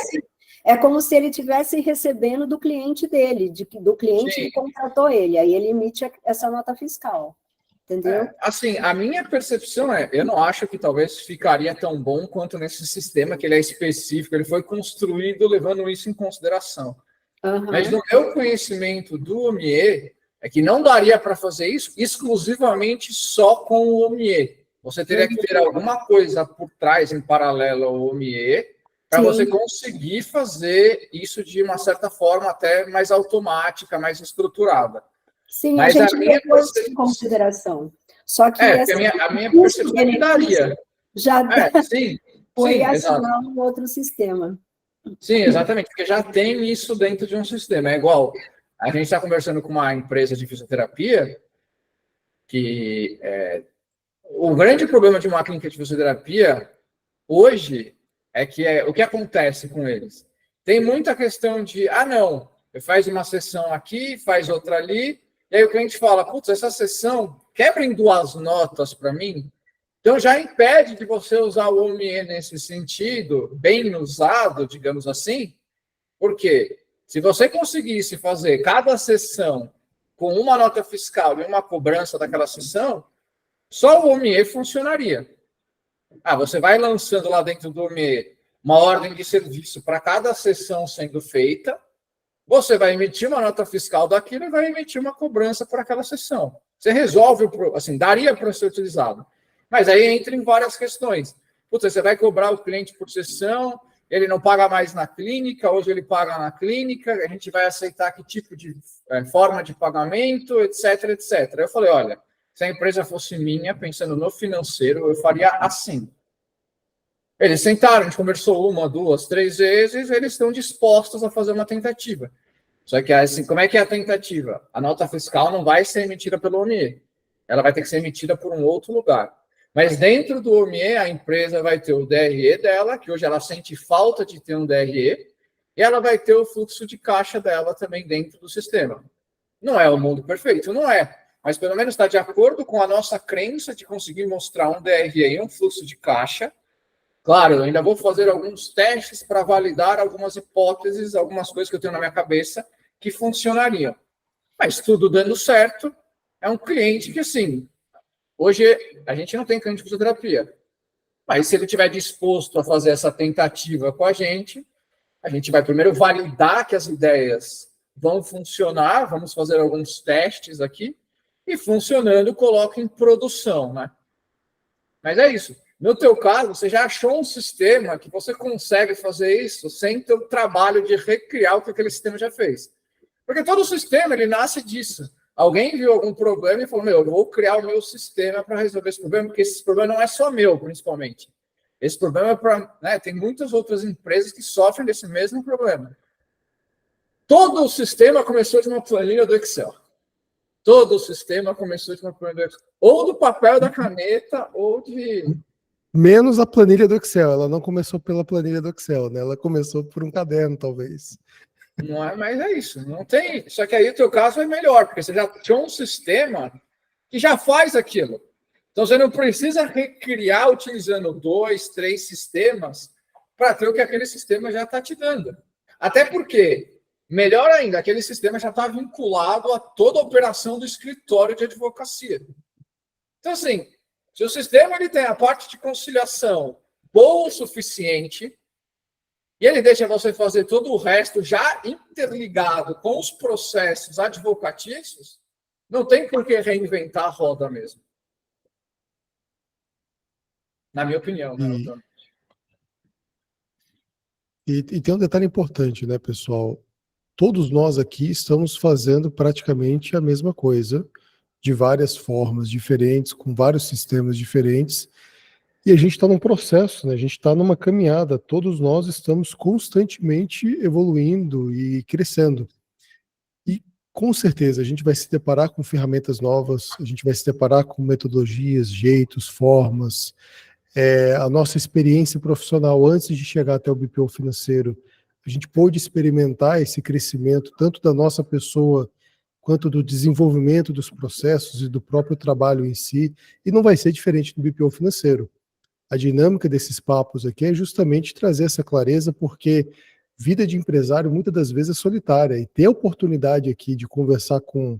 É como se ele estivesse recebendo do cliente dele, do cliente Sim. que contratou ele. Aí ele emite essa nota fiscal. Entendeu? Assim, a minha percepção eu não acho que talvez ficaria tão bom quanto nesse sistema, que ele é específico, ele foi construído levando isso em consideração. Uhum. Mas no meu conhecimento do OMIE, é que não daria para fazer isso exclusivamente só com o OMIE. Você teria que ter alguma coisa por trás, em paralelo ao OMIE, para você conseguir fazer isso de uma certa forma até mais automática, mais estruturada. Sim, mas a gente levou isso em consideração. Só que a minha percepção é que daria. Já sim, foi assinar um outro sistema. Sim, exatamente, porque já tem isso dentro de um sistema. É igual, a gente está conversando com uma empresa de fisioterapia que o grande problema de uma clínica de fisioterapia hoje é que o que acontece com eles? Tem muita questão de, não, faz uma sessão aqui, faz outra ali, e aí o cliente fala, putz, essa sessão quebra em 2 notas para mim, então já impede de você usar o OMIE nesse sentido, bem usado, digamos assim, porque se você conseguisse fazer cada sessão com uma nota fiscal e uma cobrança daquela sessão, só o OMIE funcionaria. Você vai lançando lá dentro do OMIE uma ordem de serviço para cada sessão sendo feita, você vai emitir uma nota fiscal daquilo e vai emitir uma cobrança por aquela sessão. Você resolve, assim, daria para ser utilizado. Mas aí entra em várias questões. Você vai cobrar o cliente por sessão, ele não paga mais na clínica, hoje ele paga na clínica, a gente vai aceitar que tipo de forma de pagamento, etc, etc. Eu falei, olha, se a empresa fosse minha, pensando no financeiro, eu faria assim. Eles sentaram, a gente conversou 1, 2, 3 vezes, eles estão dispostos a fazer uma tentativa. Só que, assim, como é que é a tentativa? A nota fiscal não vai ser emitida pelo OMIE. Ela vai ter que ser emitida por um outro lugar. Mas dentro do OMIE, a empresa vai ter o DRE dela, que hoje ela sente falta de ter um DRE, e ela vai ter o fluxo de caixa dela também dentro do sistema. Não é o mundo perfeito, não é. Mas pelo menos está de acordo com a nossa crença de conseguir mostrar um DRE e um fluxo de caixa. Claro, eu ainda vou fazer alguns testes para validar algumas hipóteses, algumas coisas que eu tenho na minha cabeça que funcionariam. Mas tudo dando certo, é um cliente que, assim, hoje a gente não tem cliente de fisioterapia, mas se ele estiver disposto a fazer essa tentativa com a gente vai primeiro validar que as ideias vão funcionar, vamos fazer alguns testes aqui, e funcionando, coloca em produção, né? Mas é isso. No teu caso, você já achou um sistema que você consegue fazer isso sem ter o trabalho de recriar o que aquele sistema já fez. Porque todo sistema, ele nasce disso. Alguém viu algum problema e falou, eu vou criar o meu sistema para resolver esse problema, porque esse problema não é só meu, principalmente. Esse problema é para... né, tem muitas outras empresas que sofrem desse mesmo problema. Todo o sistema começou de uma planilha do Excel. Todo o sistema começou de uma planilha do Excel. Ou do papel da caneta, ou de... Menos a planilha do Excel. Ela não começou pela planilha do Excel, né? Ela começou por um caderno, talvez. Não é, mas é isso. Não tem. Só que aí o teu caso é melhor, porque você já tinha um sistema que já faz aquilo. Então você não precisa recriar utilizando 2, 3 sistemas para ter o que aquele sistema já está te dando. Até porque, melhor ainda, aquele sistema já está vinculado a toda a operação do escritório de advocacia. Então, assim, se o sistema ele tem a parte de conciliação boa o suficiente, e ele deixa você fazer todo o resto já interligado com os processos advocatícios, não tem por que reinventar a roda mesmo. Na minha opinião, né? E tem um detalhe importante, né, pessoal? Todos nós aqui estamos fazendo praticamente a mesma coisa, de várias formas diferentes, com vários sistemas diferentes, e a gente está num processo, né? A gente está numa caminhada, todos nós estamos constantemente evoluindo e crescendo. E com certeza a gente vai se deparar com ferramentas novas, a gente vai se deparar com metodologias, jeitos, formas. A nossa experiência profissional antes de chegar até o BPO financeiro, a gente pôde experimentar esse crescimento, tanto da nossa pessoa, quanto do desenvolvimento dos processos e do próprio trabalho em si, e não vai ser diferente do BPO financeiro. A dinâmica desses papos aqui é justamente trazer essa clareza, porque vida de empresário muitas das vezes é solitária, e ter a oportunidade aqui de conversar com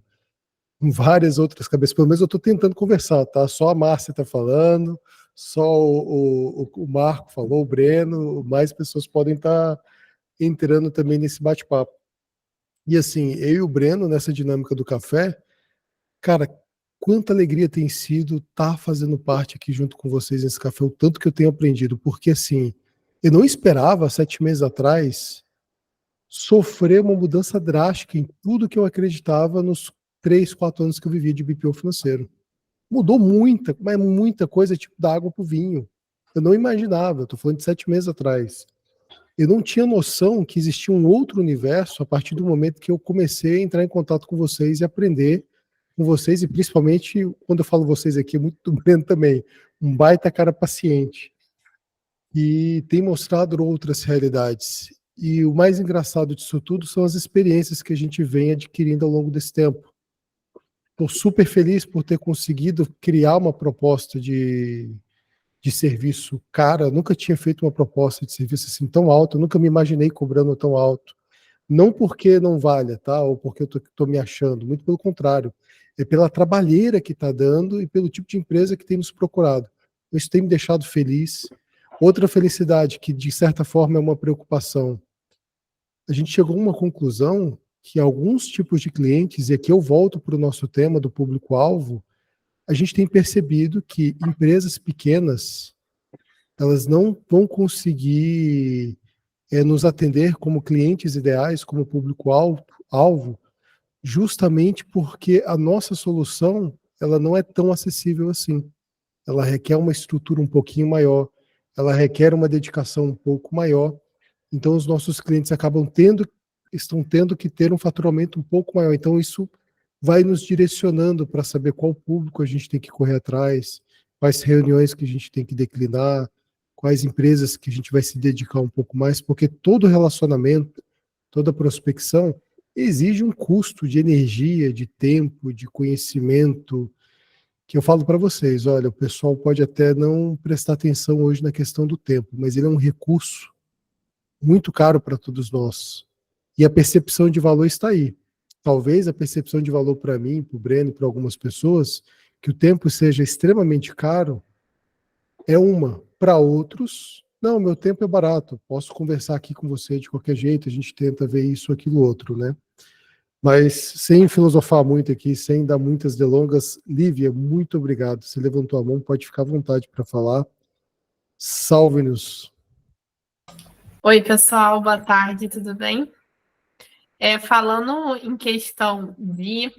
várias outras cabeças, pelo menos eu estou tentando conversar, tá? Só a Márcia está falando, só o Marco falou, o Breno, mais pessoas podem estar entrando também nesse bate-papo. E assim, eu e o Breno, nessa dinâmica do café, cara, quanta alegria tem sido estar fazendo parte aqui junto com vocês nesse café, o tanto que eu tenho aprendido, porque assim, eu não esperava, 7 meses atrás, sofrer uma mudança drástica em tudo que eu acreditava nos 3, 4 anos que eu vivia de BPO financeiro. Mudou muita, mas muita coisa, tipo da água pro vinho. Eu não imaginava, eu tô falando de 7 meses atrás. Eu não tinha noção que existia um outro universo a partir do momento que eu comecei a entrar em contato com vocês e aprender com vocês, e principalmente, quando eu falo vocês aqui, é muito do Breno também, um baita cara paciente. E tem mostrado outras realidades. E o mais engraçado disso tudo são as experiências que a gente vem adquirindo ao longo desse tempo. Estou super feliz por ter conseguido criar uma proposta de serviço cara. Eu nunca tinha feito uma proposta de serviço assim tão alta, eu nunca me imaginei cobrando tão alto. Não porque não valha, tá? Ou porque eu estou me achando, muito pelo contrário. É pela trabalheira que está dando e pelo tipo de empresa que tem nos procurado. Isso tem me deixado feliz. Outra felicidade, que de certa forma é uma preocupação. A gente chegou a uma conclusão que alguns tipos de clientes, e aqui eu volto para o nosso tema do público-alvo, a gente tem percebido que empresas pequenas, elas não vão conseguir nos atender como clientes ideais, como público-alvo, justamente porque a nossa solução ela não é tão acessível assim. Ela requer uma estrutura um pouquinho maior, ela requer uma dedicação um pouco maior. Então, os nossos clientes estão tendo que ter um faturamento um pouco maior. Então, isso vai nos direcionando para saber qual público a gente tem que correr atrás, quais reuniões que a gente tem que declinar, quais empresas que a gente vai se dedicar um pouco mais, porque todo relacionamento, toda prospecção exige um custo de energia, de tempo, de conhecimento, que eu falo para vocês, olha, o pessoal pode até não prestar atenção hoje na questão do tempo, mas ele é um recurso muito caro para todos nós. E a percepção de valor está aí. Talvez a percepção de valor para mim, para o Breno, para algumas pessoas, que o tempo seja extremamente caro, é uma. Para outros, não, meu tempo é barato, posso conversar aqui com você de qualquer jeito, a gente tenta ver isso, aquilo, outro, né? Mas sem filosofar muito aqui, sem dar muitas delongas, Lívia, muito obrigado. Você levantou a mão, pode ficar à vontade para falar. Salve-nos. Oi, pessoal, boa tarde, tudo bem? Falando em questão de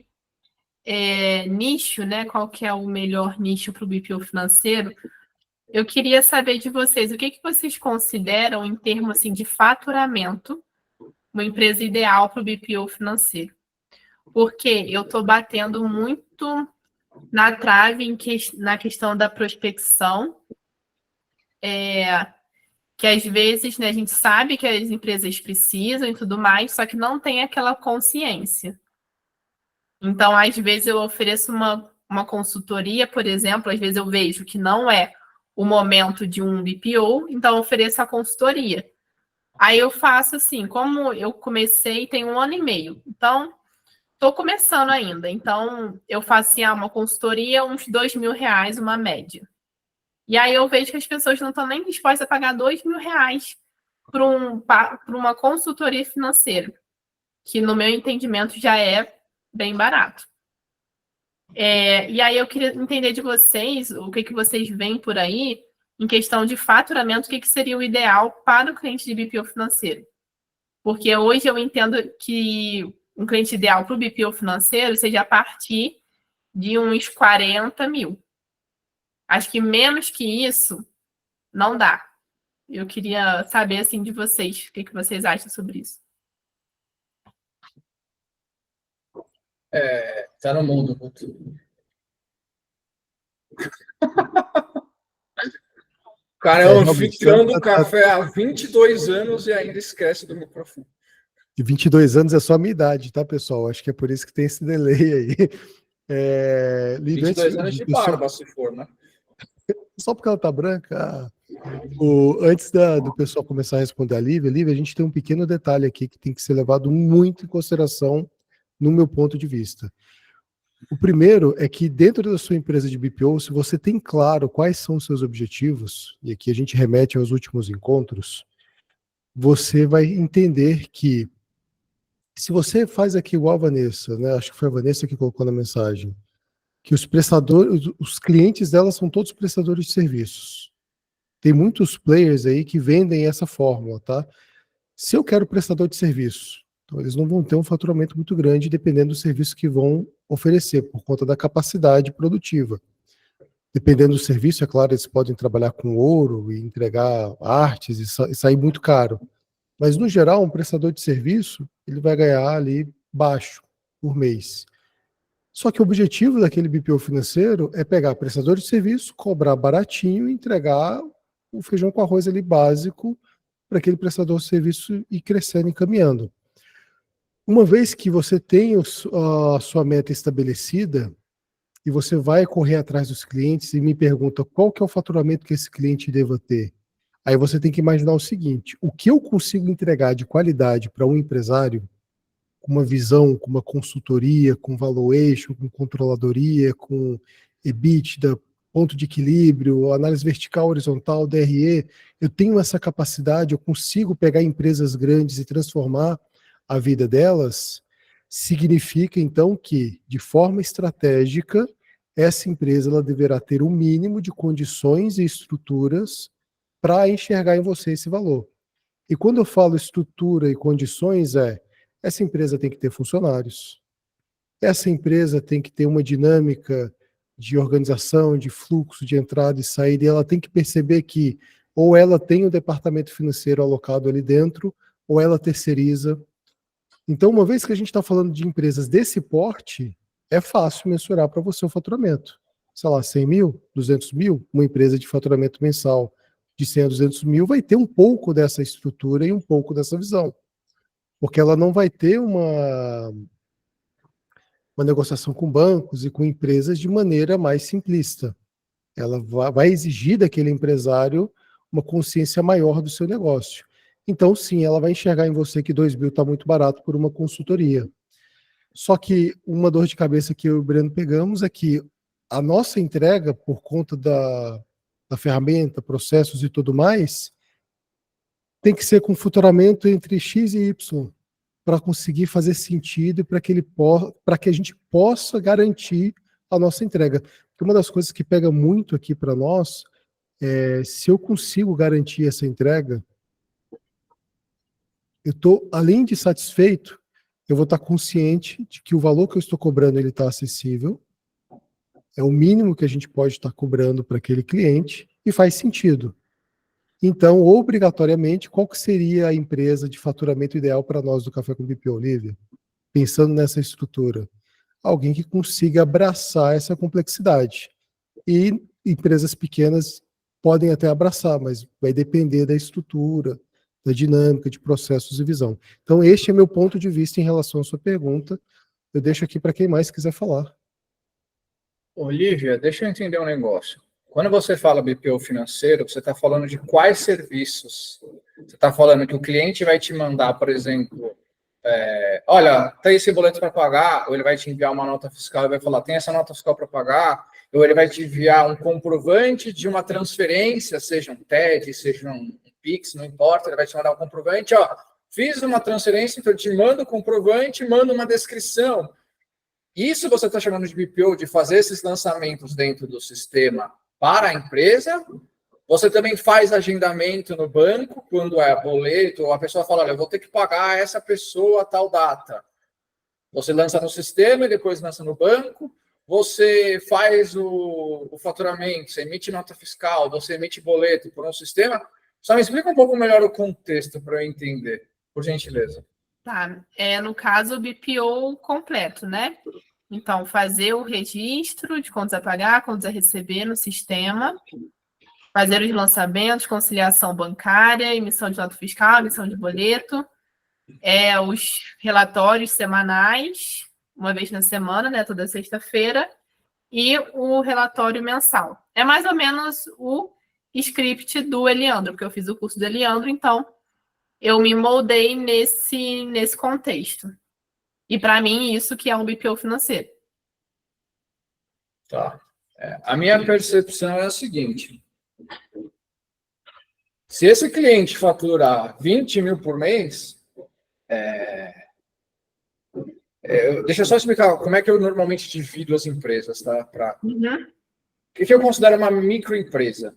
nicho, né? Qual que é o melhor nicho para o BPO financeiro? Eu queria saber de vocês, o que vocês consideram em termos assim, de faturamento, uma empresa ideal para o BPO financeiro? porque eu estou batendo muito na trave na questão da prospecção, que às vezes, né, a gente sabe que as empresas precisam e tudo mais, só que não tem aquela consciência. Então, às vezes eu ofereço uma consultoria, por exemplo, às vezes eu vejo que não é o momento de um BPO, então eu ofereço a consultoria. Aí eu faço assim, como eu comecei tem 1 ano e meio, então estou começando ainda. Então eu faço assim, uma consultoria, uns R$ 2.000, uma média. E aí eu vejo que as pessoas não estão nem dispostas a pagar R$ 2.000 por uma consultoria financeira, que no meu entendimento já é bem barato. E aí eu queria entender de vocês o que vocês veem por aí em questão de faturamento, o que seria o ideal para o cliente de BPO financeiro. Porque hoje eu entendo que um cliente ideal para o BPO financeiro seja a partir de uns 40 mil. Acho que menos que isso não dá. Eu queria saber assim, de vocês, o que vocês acham sobre isso. Tá no mundo. O cara é um anfitrião do café há 22 anos e ainda esquece do microfone. De 22 anos é só a minha idade, tá, pessoal? Acho que é por isso que tem esse delay aí. 22 anos de barba, se for, né? Só porque ela tá branca. Antes do pessoal começar a responder a Lívia, a gente tem um pequeno detalhe aqui que tem que ser levado muito em consideração no meu ponto de vista. O primeiro é que dentro da sua empresa de BPO, se você tem claro quais são os seus objetivos, e aqui a gente remete aos últimos encontros, você vai entender que se você faz aqui igual a Vanessa, né, acho que foi a Vanessa que colocou na mensagem, que os prestadores, os clientes dela são todos prestadores de serviços. Tem muitos players aí que vendem essa fórmula, tá? Se eu quero prestador de serviço, então eles não vão ter um faturamento muito grande dependendo do serviço que vão oferecer, por conta da capacidade produtiva. Dependendo do serviço, é claro, eles podem trabalhar com ouro e entregar artes e sair muito caro. Mas, no geral, um prestador de serviço, ele vai ganhar ali baixo por mês. Só que o objetivo daquele BPO financeiro é pegar prestador de serviço, cobrar baratinho e entregar o feijão com arroz ali básico para aquele prestador de serviço ir crescendo e caminhando. Uma vez que você tem a sua meta estabelecida e você vai correr atrás dos clientes e me pergunta qual que é o faturamento que esse cliente deva ter, aí você tem que imaginar o seguinte: o que eu consigo entregar de qualidade para um empresário, com uma visão, com uma consultoria, com valuation, com controladoria, com EBITDA, ponto de equilíbrio, análise vertical, horizontal, DRE, eu tenho essa capacidade, eu consigo pegar empresas grandes e transformar a vida delas, significa então que, de forma estratégica, essa empresa ela deverá ter um mínimo de condições e estruturas para enxergar em você esse valor. E quando eu falo estrutura e condições, essa empresa tem que ter funcionários, essa empresa tem que ter uma dinâmica de organização, de fluxo, de entrada e saída, e ela tem que perceber que ou ela tem o departamento financeiro alocado ali dentro, ou ela terceiriza. Então, uma vez que a gente está falando de empresas desse porte, é fácil mensurar para você o faturamento. Sei lá, 100 mil, 200 mil, uma empresa de faturamento mensal de 100 a 200 mil vai ter um pouco dessa estrutura e um pouco dessa visão. Porque ela não vai ter uma negociação com bancos e com empresas de maneira mais simplista. Ela vai exigir daquele empresário uma consciência maior do seu negócio. Então, sim, ela vai enxergar em você que 2 mil está muito barato por uma consultoria. Só que uma dor de cabeça que eu e o Breno pegamos é que a nossa entrega, por conta da ferramenta, processos e tudo mais, tem que ser com faturamento entre X e Y, para conseguir fazer sentido e para que a gente possa garantir a nossa entrega. Porque uma das coisas que pega muito aqui para nós é se eu consigo garantir essa entrega, eu estou, além de satisfeito, eu vou estar consciente de que o valor que eu estou cobrando ele está acessível, é o mínimo que a gente pode estar cobrando para aquele cliente e faz sentido. Então, obrigatoriamente, qual que seria a empresa de faturamento ideal para nós do Café com BPO, Lívia? pensando nessa estrutura? Alguém que consiga abraçar essa complexidade. E empresas pequenas podem até abraçar, mas vai depender da estrutura, da dinâmica, de processos e visão. Então, este é meu ponto de vista em relação à sua pergunta. Eu deixo aqui para quem mais quiser falar. Olívia, deixa eu entender um negócio. Quando você fala BPO financeiro, você está falando de quais serviços? Você está falando que o cliente vai te mandar, por exemplo, olha, tem esse boleto para pagar, ou ele vai te enviar uma nota fiscal e vai falar, tem essa nota fiscal para pagar, ou ele vai te enviar um comprovante de uma transferência, seja um TED, seja um Pix, não importa, ele vai te mandar um comprovante, ó, fiz uma transferência, então eu te mando o comprovante, mando uma descrição. Isso você está chamando de BPO, de fazer esses lançamentos dentro do sistema para a empresa. Você também faz agendamento no banco, quando é boleto, ou a pessoa fala, olha, eu vou ter que pagar essa pessoa a tal data. Você lança no sistema e depois lança no banco. Você faz o faturamento, você emite nota fiscal, você emite boleto por um sistema. Só me explica um pouco melhor o contexto para eu entender, por gentileza. Tá, no caso, o BPO completo, né? Então, fazer o registro de contas a pagar, contas a receber no sistema, fazer os lançamentos, conciliação bancária, emissão de nota fiscal, emissão de boleto, os relatórios semanais, uma vez na semana, né, toda sexta-feira, e o relatório mensal. É mais ou menos o script do Eliandro, porque eu fiz o curso do Eliandro, então eu me moldei nesse contexto. E, para mim, isso que é um BPO financeiro. Tá. A minha percepção é a seguinte. Se esse cliente faturar 20 mil por mês, deixa eu só explicar como é que eu normalmente divido as empresas, tá? Uhum. O que eu considero uma microempresa?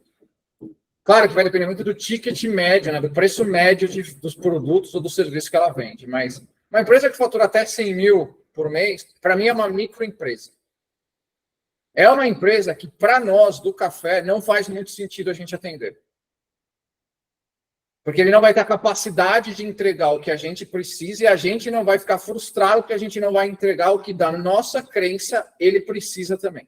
Claro que vai depender muito do ticket médio, né, do preço médio dos produtos ou do serviço que ela vende, mas uma empresa que fatura até 100 mil por mês, para mim é uma microempresa. É uma empresa que, para nós, do café, não faz muito sentido a gente atender. Porque ele não vai ter a capacidade de entregar o que a gente precisa e a gente não vai ficar frustrado porque a gente não vai entregar o que, da nossa crença, ele precisa também.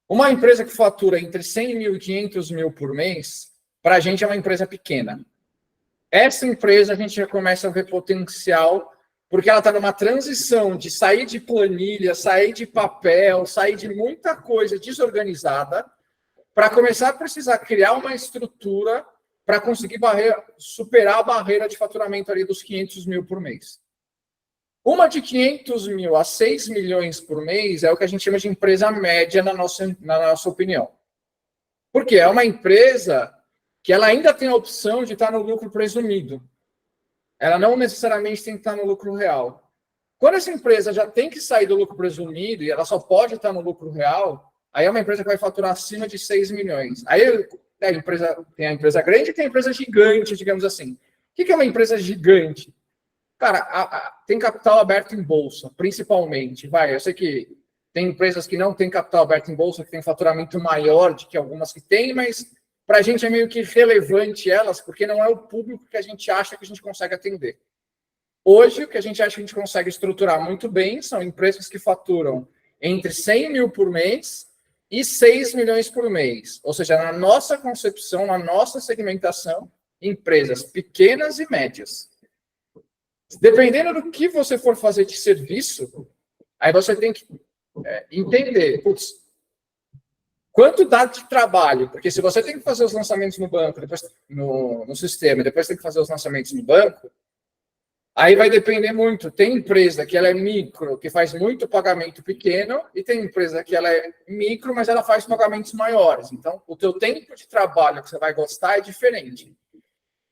Uma empresa que fatura entre 100 mil e 500 mil por mês, para a gente é uma empresa pequena. Essa empresa a gente já começa a ver potencial, porque ela está numa transição de sair de planilha, sair de papel, sair de muita coisa desorganizada, para começar a precisar criar uma estrutura para conseguir superar a barreira de faturamento ali dos 500 mil por mês. Uma de 500 mil a 6 milhões por mês é o que a gente chama de empresa média na nossa opinião. Porque é uma empresa que ela ainda tem a opção de estar no lucro presumido. Ela não necessariamente tem que estar no lucro real. Quando essa empresa já tem que sair do lucro presumido e ela só pode estar no lucro real, aí é uma empresa que vai faturar acima de 6 milhões. Aí tem a empresa grande e tem a empresa gigante, digamos assim. O que é uma empresa gigante? Cara, tem capital aberto em bolsa, principalmente. Eu sei que tem empresas que não têm capital aberto em bolsa, que têm faturamento maior do que algumas que têm, mas para a gente é meio que relevante elas, porque não é o público que a gente acha que a gente consegue atender. Hoje, o que a gente acha que a gente consegue estruturar muito bem são empresas que faturam entre 100 mil por mês e 6 milhões por mês. Ou seja, na nossa concepção, na nossa segmentação, empresas pequenas e médias. Dependendo do que você for fazer de serviço, aí você tem que entender, quanto dá de trabalho? Porque se você tem que fazer os lançamentos no banco, depois no sistema, depois tem que fazer os lançamentos no banco, aí vai depender muito. Tem empresa que ela é micro, que faz muito pagamento pequeno, e tem empresa que ela é micro, mas ela faz pagamentos maiores. Então, o teu tempo de trabalho que você vai gostar é diferente.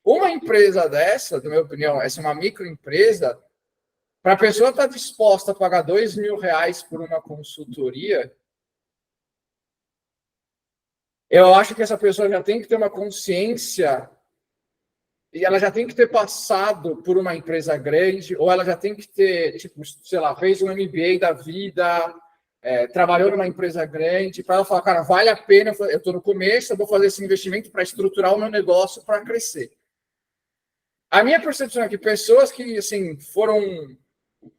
Uma empresa dessa, na minha opinião, essa é uma microempresa, para a pessoa estar disposta a pagar R$2.000 por uma consultoria, eu acho que essa pessoa já tem que ter uma consciência e ela já tem que ter passado por uma empresa grande, ou ela já tem que ter, fez um MBA da vida, trabalhou numa empresa grande, para ela falar, cara, vale a pena, eu estou no começo, eu vou fazer esse investimento para estruturar o meu negócio para crescer. A minha percepção é que pessoas que, assim, foram,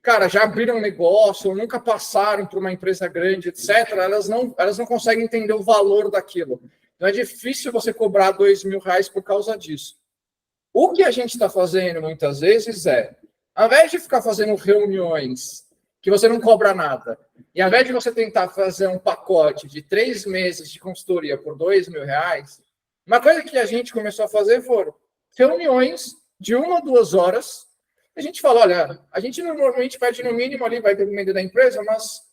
cara, já abriram um negócio, ou nunca passaram por uma empresa grande, etc., elas não conseguem entender o valor daquilo. Então é difícil você cobrar R$2.000 por causa disso. O que a gente está fazendo muitas vezes é, ao invés de ficar fazendo reuniões que você não cobra nada, e ao invés de você tentar fazer um pacote de 3 meses de consultoria por R$2.000, uma coisa que a gente começou a fazer foram reuniões de 1 ou 2 horas. A gente fala, olha, a gente normalmente pede no mínimo ali, vai depender da empresa, mas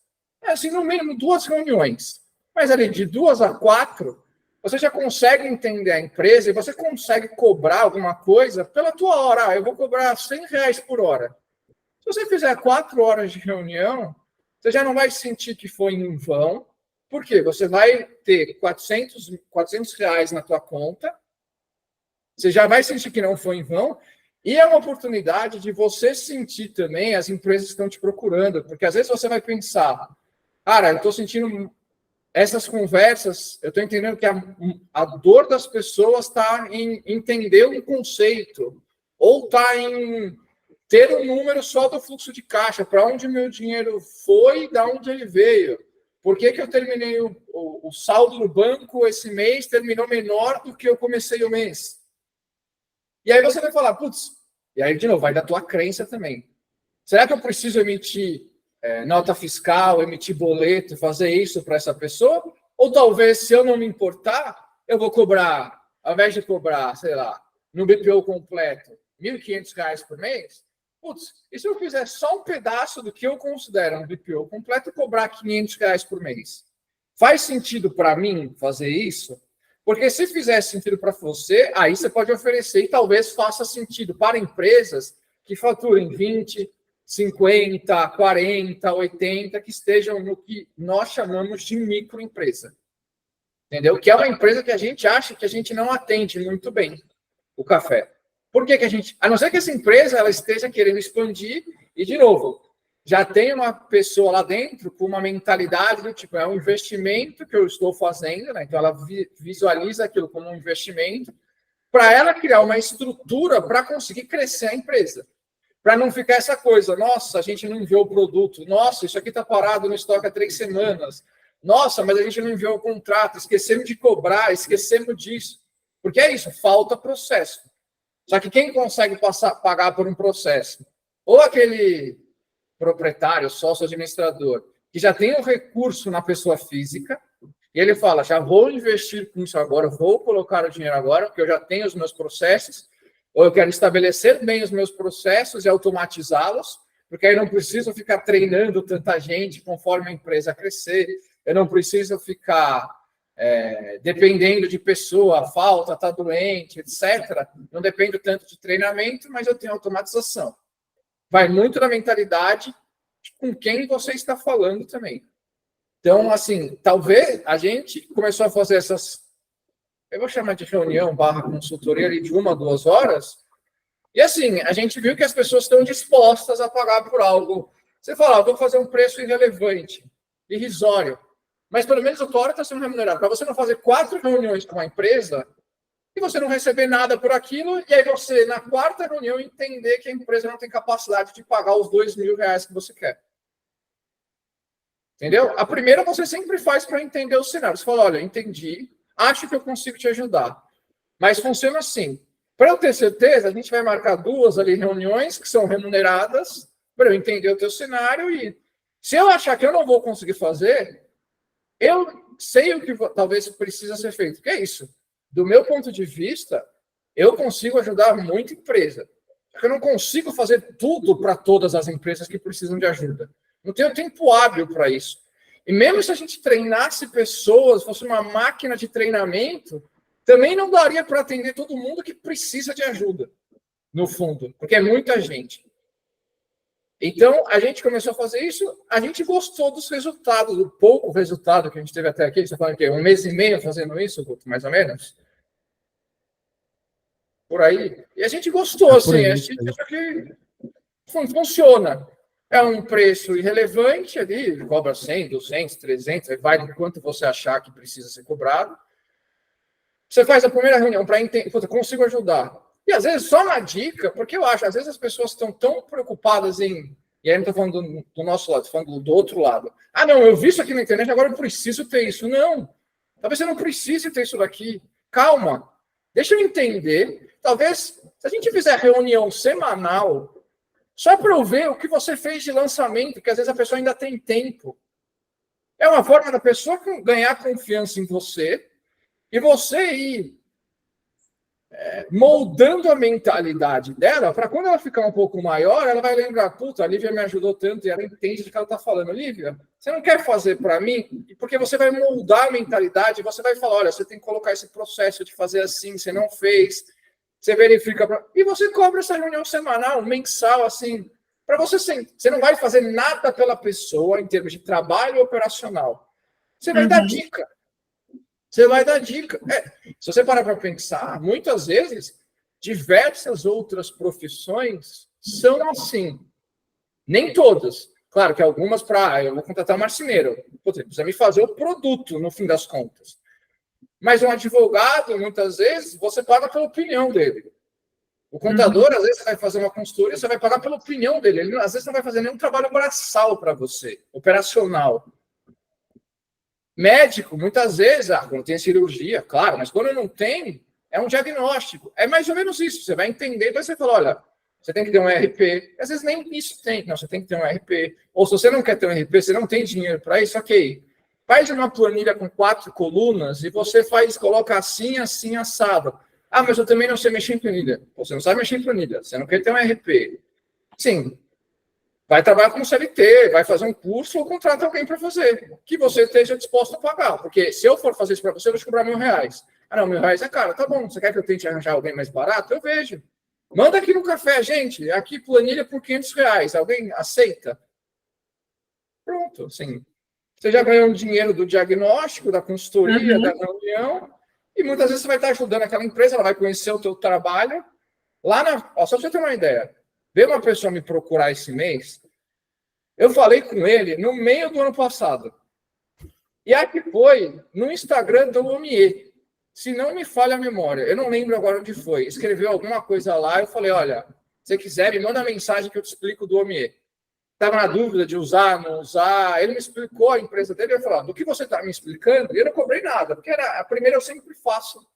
assim, no mínimo 2 reuniões. Mas ali de 2 a 4, você já consegue entender a empresa e você consegue cobrar alguma coisa pela tua hora. Ah, eu vou cobrar R$100 por hora. Se você fizer 4 horas de reunião, você já não vai sentir que foi em vão. Por quê? Você vai ter R$400 na tua conta, você já vai sentir que não foi em vão, e é uma oportunidade de você sentir também as empresas que estão te procurando, porque às vezes você vai pensar, cara, eu estou sentindo essas conversas, eu estou entendendo que a dor das pessoas está em entender um conceito, ou está em ter um número só do fluxo de caixa, para onde meu dinheiro foi e de onde ele veio. Por que eu terminei o saldo no banco esse mês, terminou menor do que eu comecei o mês? E aí você vai falar, putz, e aí de novo, vai da tua crença também. Será que eu preciso emitir nota fiscal, emitir boleto, fazer isso para essa pessoa? Ou talvez, se eu não me importar, eu vou cobrar, ao invés de cobrar, sei lá, no BPO completo, R$1.500 por mês, putz, e se eu fizer só um pedaço do que eu considero um BPO completo e cobrar R$500 por mês? Faz sentido para mim fazer isso? Porque se fizer sentido para você, aí você pode oferecer e talvez faça sentido para empresas que faturem 20, 50, 40, 80, que estejam no que nós chamamos de microempresa. Entendeu? Que é uma empresa que a gente acha que a gente não atende muito bem o café. Por que a gente... A não ser que essa empresa ela esteja querendo expandir e, de novo, já tem uma pessoa lá dentro com uma mentalidade do tipo, é um investimento que eu estou fazendo, né? Então ela visualiza aquilo como um investimento para ela criar uma estrutura para conseguir crescer a empresa. Para não ficar essa coisa, nossa, a gente não enviou o produto, nossa, isso aqui está parado no estoque há 3 semanas, nossa, mas a gente não enviou o contrato, esquecemos de cobrar, esquecemos disso. Porque é isso, falta processo. Só que quem consegue pagar por um processo? Ou aquele proprietário, sócio administrador, que já tem um recurso na pessoa física, e ele fala, já vou investir com isso agora, vou colocar o dinheiro agora, porque eu já tenho os meus processos, ou eu quero estabelecer bem os meus processos e automatizá-los, porque aí eu não preciso ficar treinando tanta gente conforme a empresa crescer, eu não preciso ficar dependendo de pessoa, falta, está doente, etc. Não dependo tanto de treinamento, mas eu tenho automatização. Vai muito na mentalidade com quem você está falando também. Então, assim, talvez a gente começou a fazer essas, eu vou chamar de reunião / consultoria ali de 1 a 2 horas, e assim, a gente viu que as pessoas estão dispostas a pagar por algo. Você fala, vou fazer um preço irrelevante, irrisório, mas pelo menos a tua hora está sendo remunerada. Para você não fazer 4 reuniões com uma empresa e você não receber nada por aquilo, e aí você, na 4ª reunião, entender que a empresa não tem capacidade de pagar os R$2.000 que você quer. Entendeu? A primeira você sempre faz para entender o cenário. Você fala, olha, entendi, acho que eu consigo te ajudar. Mas funciona assim. Para eu ter certeza, a gente vai marcar 2 ali reuniões que são remuneradas para eu entender o teu cenário e se eu achar que eu não vou conseguir fazer, eu sei o que talvez precisa ser feito. Que é isso? Do meu ponto de vista, eu consigo ajudar muita empresa. Eu não consigo fazer tudo para todas as empresas que precisam de ajuda. Não tenho tempo hábil para isso. E mesmo se a gente treinasse pessoas, fosse uma máquina de treinamento, também não daria para atender todo mundo que precisa de ajuda, no fundo, porque é muita gente. Então, a gente começou a fazer isso, a gente gostou dos resultados, do pouco resultado que a gente teve até aqui. Você fala que 1 mês e meio fazendo isso, Guto, mais ou menos? Por aí. E a gente gostou, assim, a gente acha que funciona. É um preço irrelevante ali, cobra 100, 200, 300, vai do quanto você achar que precisa ser cobrado. Você faz a primeira reunião para entender, consigo ajudar. E às vezes só uma dica, porque eu acho, às vezes as pessoas estão tão preocupadas em. E aí não estou falando do nosso lado, estou falando do outro lado. Ah, não, eu vi isso aqui na internet, agora eu preciso ter isso. Não. Talvez você não precise ter isso daqui. Calma. Deixa eu entender. Talvez, se a gente fizer reunião semanal, só para eu ver o que você fez de lançamento, que às vezes a pessoa ainda tem tempo. É uma forma da pessoa ganhar confiança em você e você ir moldando a mentalidade dela para quando ela ficar um pouco maior, ela vai lembrar, puta, a Lívia me ajudou tanto e ela entende do que ela está falando. Lívia, você não quer fazer para mim? Porque você vai moldar a mentalidade, você vai falar, olha, você tem que colocar esse processo de fazer assim, você não fez, você verifica, e você cobra essa reunião semanal, mensal, assim, para você você não vai fazer nada pela pessoa em termos de trabalho operacional. Você vai dar dica. Você vai dar dica. Se você parar para pensar, muitas vezes, diversas outras profissões são assim. Nem todas. Claro que algumas eu vou contratar um marceneiro. Você precisa me fazer o produto, no fim das contas. Mas um advogado, muitas vezes, você paga pela opinião dele. O contador, às vezes, você vai fazer uma consultoria, você vai pagar pela opinião dele. Ele, às vezes, não vai fazer nenhum trabalho braçal para você, operacional. Médico, muitas vezes, quando tem cirurgia, claro, mas quando não tem, é um diagnóstico. É mais ou menos isso. Você vai entender, depois você fala, olha, você tem que ter um RP. Às vezes nem isso tem. Não, você tem que ter um RP. Ou se você não quer ter um RP, você não tem dinheiro para isso, ok. Faz uma planilha com 4 colunas e você coloca assim, assim, assado. Ah, mas eu também não sei mexer em planilha. Você não sabe mexer em planilha. Você não quer ter um RP. Sim. Vai trabalhar como CLT, vai fazer um curso ou contrata alguém para fazer, que você esteja disposto a pagar. Porque se eu for fazer isso para você, eu vou te cobrar R$1.000. Ah, não, R$1.000 é caro. Tá bom, você quer que eu tente arranjar alguém mais barato? Eu vejo. Manda aqui no café, gente. Aqui planilha por R$500. Alguém aceita? Pronto, assim. Você já ganhou um dinheiro do diagnóstico, da consultoria, da reunião, e muitas vezes você vai estar ajudando aquela empresa, ela vai conhecer o teu trabalho. Só para você ter uma ideia. Veio uma pessoa me procurar esse mês, eu falei com ele no meio do ano passado. E aqui foi no Instagram do Omie. Se não me falha a memória, eu não lembro agora onde foi. Escreveu alguma coisa lá, eu falei, olha, se você quiser, me manda mensagem que eu te explico do Omie. Estava na dúvida de usar, não usar. Ele me explicou a empresa dele, eu falei, do que você está me explicando? E eu não cobrei nada, porque a primeira eu sempre faço.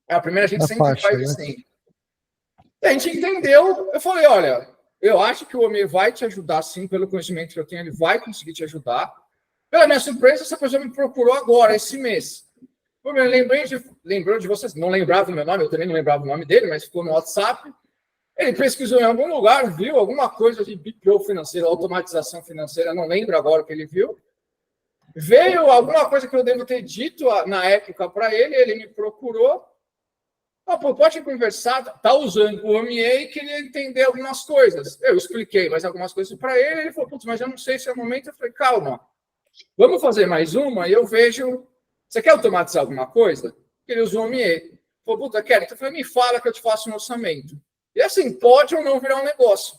A primeira a gente sempre faz assim. E a gente entendeu, eu falei, olha, eu acho que o Omie vai te ajudar, sim, pelo conhecimento que eu tenho, ele vai conseguir te ajudar. Pela minha surpresa, essa pessoa me procurou agora, esse mês. Eu lembrou de vocês, não lembrava o meu nome, eu também não lembrava o nome dele, mas ficou no WhatsApp. Ele pesquisou em algum lugar, viu alguma coisa de BPO financeira, automatização financeira, não lembro agora o que ele viu. Veio alguma coisa que eu devo ter dito na época para ele, ele me procurou. Pode conversar, tá usando o Omie e queria entender algumas coisas. Eu expliquei mais algumas coisas para ele, ele falou, putz, mas eu não sei se é o momento. Eu falei, calma, vamos fazer mais uma e eu vejo, você quer automatizar alguma coisa? Ele usou o Omie. Ele falou, puta, quero. Então eu falei, me fala que eu te faço um orçamento. E assim, pode ou não virar um negócio.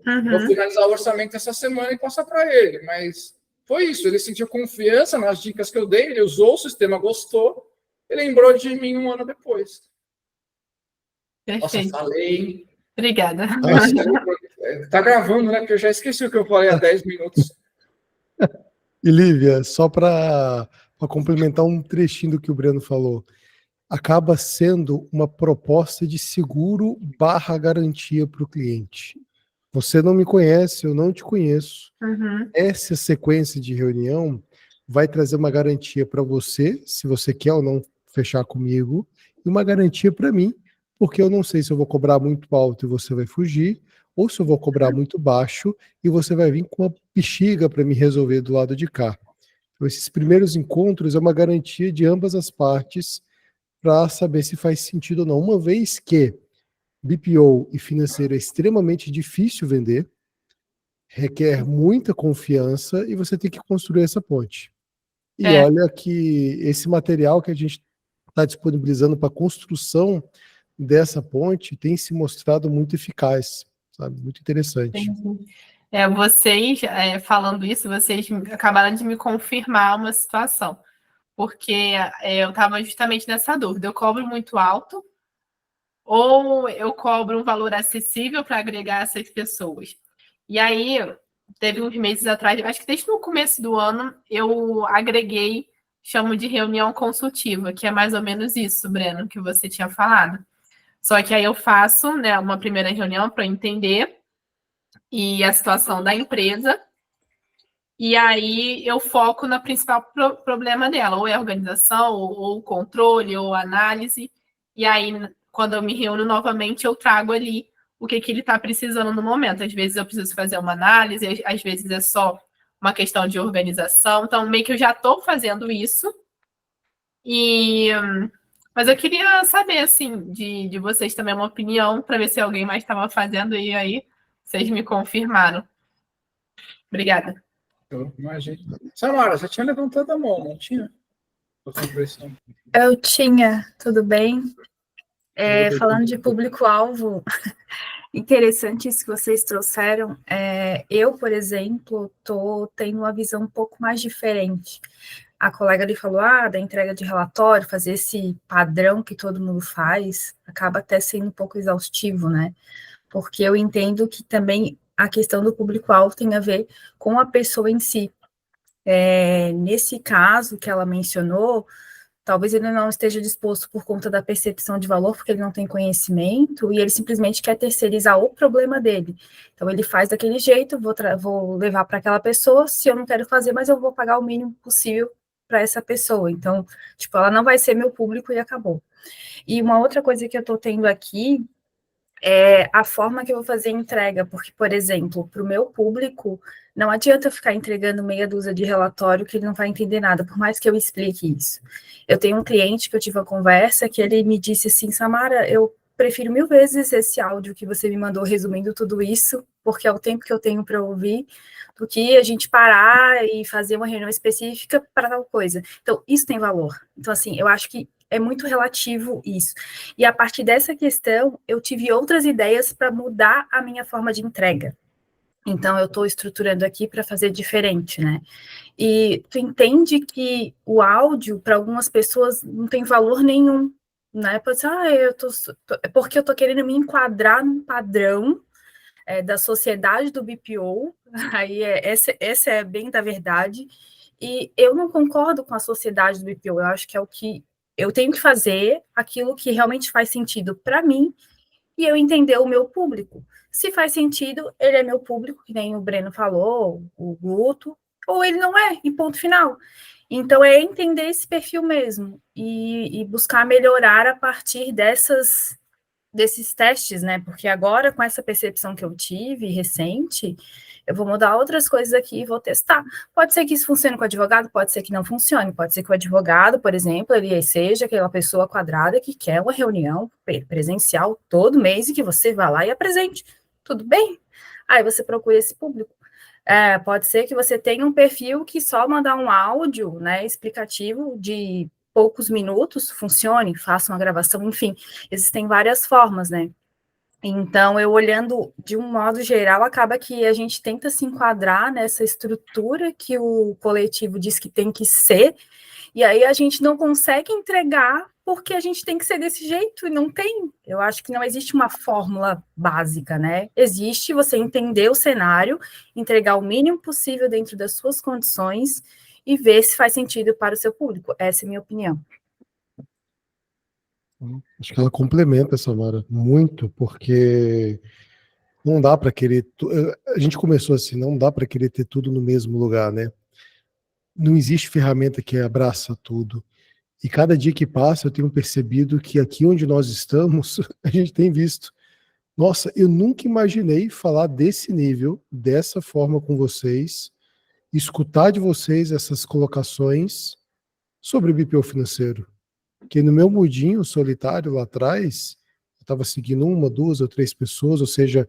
Vou finalizar o orçamento essa semana e passar para ele, mas foi isso, ele sentiu confiança nas dicas que eu dei, ele usou o sistema, gostou, ele lembrou de mim um ano depois. Perfeito. Nossa, falei. Obrigada. Tá gravando, né? Porque eu já esqueci o que eu falei há 10 minutos. E Lívia, só para complementar um trechinho do que o Breno falou, acaba sendo uma proposta de seguro / garantia para o cliente. Você não me conhece, eu não te conheço. Essa sequência de reunião vai trazer uma garantia para você, se você quer ou não fechar comigo, e uma garantia para mim, porque eu não sei se eu vou cobrar muito alto e você vai fugir, ou se eu vou cobrar muito baixo e você vai vir com uma bexiga para me resolver do lado de cá. Então, esses primeiros encontros é uma garantia de ambas as partes para saber se faz sentido ou não. Uma vez que BPO e financeiro é extremamente difícil vender, requer muita confiança e você tem que construir essa ponte. E olha que esse material que a gente está disponibilizando para a construção dessa ponte tem se mostrado muito eficaz, sabe? Muito interessante. Vocês, falando isso, vocês acabaram de me confirmar uma situação, porque eu estava justamente nessa dúvida. Eu cobro muito alto, ou eu cobro um valor acessível para agregar essas pessoas. E aí, teve uns meses atrás, acho que desde no começo do ano, eu agreguei, chamo de reunião consultiva, que é mais ou menos isso, Breno, que você tinha falado. Só que aí eu faço, né, uma primeira reunião para entender e a situação da empresa, e aí eu foco no principal problema dela, ou é a organização, ou o controle, ou a análise, e aí, quando eu me reúno novamente, eu trago ali o que ele está precisando no momento. Às vezes eu preciso fazer uma análise, às vezes é só uma questão de organização, então meio que eu já estou fazendo isso, mas eu queria saber, assim, de vocês também uma opinião, para ver se alguém mais estava fazendo, e aí vocês me confirmaram. Obrigada. Eu imagino. Samara, você tinha levantado a mão, não tinha? Tô com a impressão. Eu tinha, tudo bem? Falando de público-alvo, interessante isso que vocês trouxeram. Eu, por exemplo, estou tendo uma visão um pouco mais diferente. A colega ali falou, da entrega de relatório, fazer esse padrão que todo mundo faz, acaba até sendo um pouco exaustivo, né? Porque eu entendo que também a questão do público-alvo tem a ver com a pessoa em si. Nesse caso que ela mencionou, talvez ele não esteja disposto por conta da percepção de valor, porque ele não tem conhecimento, e ele simplesmente quer terceirizar o problema dele. Então, ele faz daquele jeito, vou levar para aquela pessoa, se eu não quero fazer, mas eu vou pagar o mínimo possível para essa pessoa. Então, tipo, ela não vai ser meu público e acabou. E uma outra coisa que eu estou tendo aqui é a forma que eu vou fazer a entrega, porque, por exemplo, para o meu público, não adianta eu ficar entregando meia dúzia de relatório que ele não vai entender nada, por mais que eu explique isso. Eu tenho um cliente que eu tive uma conversa que ele me disse assim, Samara, eu prefiro 1000 vezes esse áudio que você me mandou resumindo tudo isso, porque é o tempo que eu tenho para ouvir, do que a gente parar e fazer uma reunião específica para tal coisa. Então, isso tem valor. Então, assim, eu acho que é muito relativo isso. E a partir dessa questão, eu tive outras ideias para mudar a minha forma de entrega. Então, eu estou estruturando aqui para fazer diferente, né? E tu entende que o áudio, para algumas pessoas, não tem valor nenhum, né? Pode ser, porque eu estou querendo me enquadrar num padrão da sociedade do BPO, aí essa é bem da verdade, e eu não concordo com a sociedade do BPO, eu acho que é o que eu tenho que fazer, aquilo que realmente faz sentido para mim, e eu entender o meu público. Se faz sentido, ele é meu público, que nem o Breno falou, o Guto, ou ele não é, e ponto final. Então, é entender esse perfil mesmo, e buscar melhorar a partir desses testes, né? Porque agora, com essa percepção que eu tive recente, eu vou mudar outras coisas aqui e vou testar. Pode ser que isso funcione com o advogado, pode ser que não funcione. Pode ser que o advogado, por exemplo, ele seja aquela pessoa quadrada que quer uma reunião presencial todo mês e que você vá lá e apresente. Tudo bem? Aí você procura esse público. Pode ser que você tenha um perfil que só mandar um áudio, né, explicativo de poucos minutos, funcione, faça uma gravação, enfim, existem várias formas, né? Então, eu olhando de um modo geral, acaba que a gente tenta se enquadrar nessa estrutura que o coletivo diz que tem que ser, e aí a gente não consegue entregar porque a gente tem que ser desse jeito, e não tem. Eu acho que não existe uma fórmula básica, né? Existe você entender o cenário, entregar o mínimo possível dentro das suas condições, e ver se faz sentido para o seu público. Essa é a minha opinião. Acho que ela complementa, Samara, muito, porque não dá para querer. A gente começou assim, não dá para querer ter tudo no mesmo lugar, né? Não existe ferramenta que abraça tudo. E cada dia que passa, eu tenho percebido que aqui onde nós estamos, a gente tem visto. Nossa, eu nunca imaginei falar desse nível, dessa forma com vocês, escutar de vocês essas colocações sobre o BPO financeiro. Que no meu mundinho solitário lá atrás, eu estava seguindo 1, 2 ou 3 pessoas, ou seja,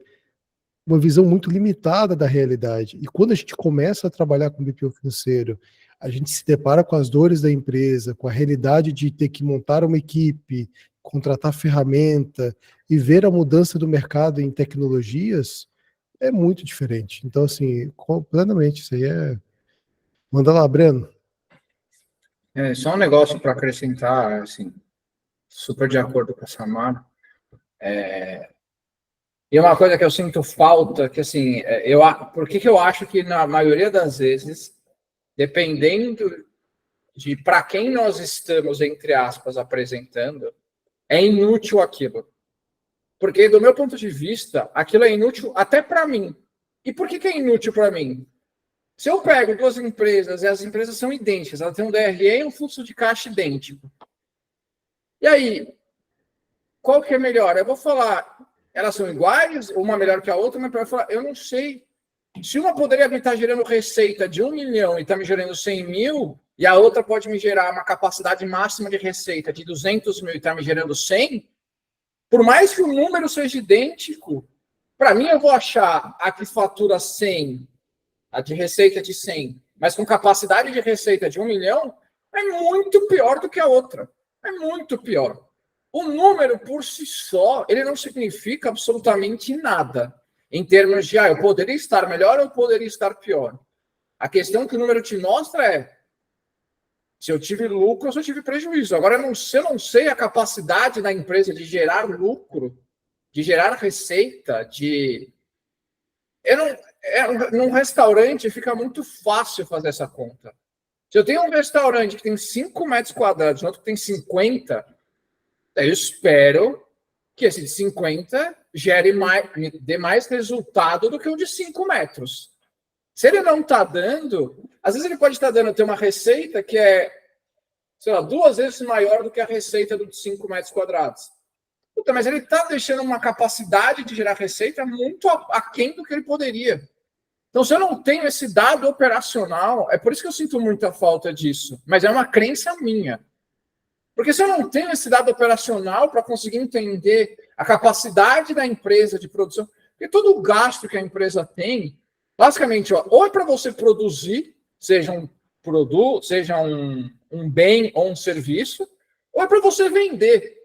uma visão muito limitada da realidade. E quando a gente começa a trabalhar com BPO financeiro, a gente se depara com as dores da empresa, com a realidade de ter que montar uma equipe, contratar ferramenta e ver a mudança do mercado em tecnologias, é muito diferente. Então, assim, plenamente, isso aí é... Manda lá, Breno. Só um negócio para acrescentar, assim, super de acordo com a Samara. E uma coisa que eu sinto falta, que assim, por que eu acho que na maioria das vezes, dependendo de para quem nós estamos, entre aspas, apresentando, é inútil aquilo. Porque, do meu ponto de vista, aquilo é inútil até para mim. E por que é inútil para mim? Se eu pego duas empresas e as empresas são idênticas, elas têm um DRE e um fluxo de caixa idêntico. E aí, qual que é melhor? Eu vou falar, elas são iguais, uma melhor que a outra, mas para falar, eu não sei. Se uma poderia estar gerando receita de 1 milhão e está me gerando 100 mil, e a outra pode me gerar uma capacidade máxima de receita de 200 mil e está me gerando 100, por mais que o número seja idêntico, para mim eu vou achar a que fatura 100, a de receita de 100, mas com capacidade de receita de 1 milhão, é muito pior do que a outra. É muito pior. O número por si só, ele não significa absolutamente nada. Em termos de, eu poderia estar melhor ou poderia estar pior. A questão que o número te mostra é se eu tive lucro ou se eu tive prejuízo. Agora, eu não sei a capacidade da empresa de gerar lucro, de gerar receita, num restaurante fica muito fácil fazer essa conta. Se eu tenho um restaurante que tem 5 metros quadrados, outro que tem 50, eu espero que esse de 50 dê mais resultado do que o de 5 metros. Se ele não está dando, às vezes ele pode estar dando ter uma receita que é, sei lá, 2 vezes maior do que a receita do de 5 metros quadrados. Puta, mas ele está deixando uma capacidade de gerar receita muito aquém do que ele poderia. Então, se eu não tenho esse dado operacional, é por isso que eu sinto muita falta disso, mas é uma crença minha. Porque se eu não tenho esse dado operacional para conseguir entender a capacidade da empresa de produção, porque todo o gasto que a empresa tem, basicamente, ou é para você produzir, seja um produto, seja um bem ou um serviço, ou é para você vender.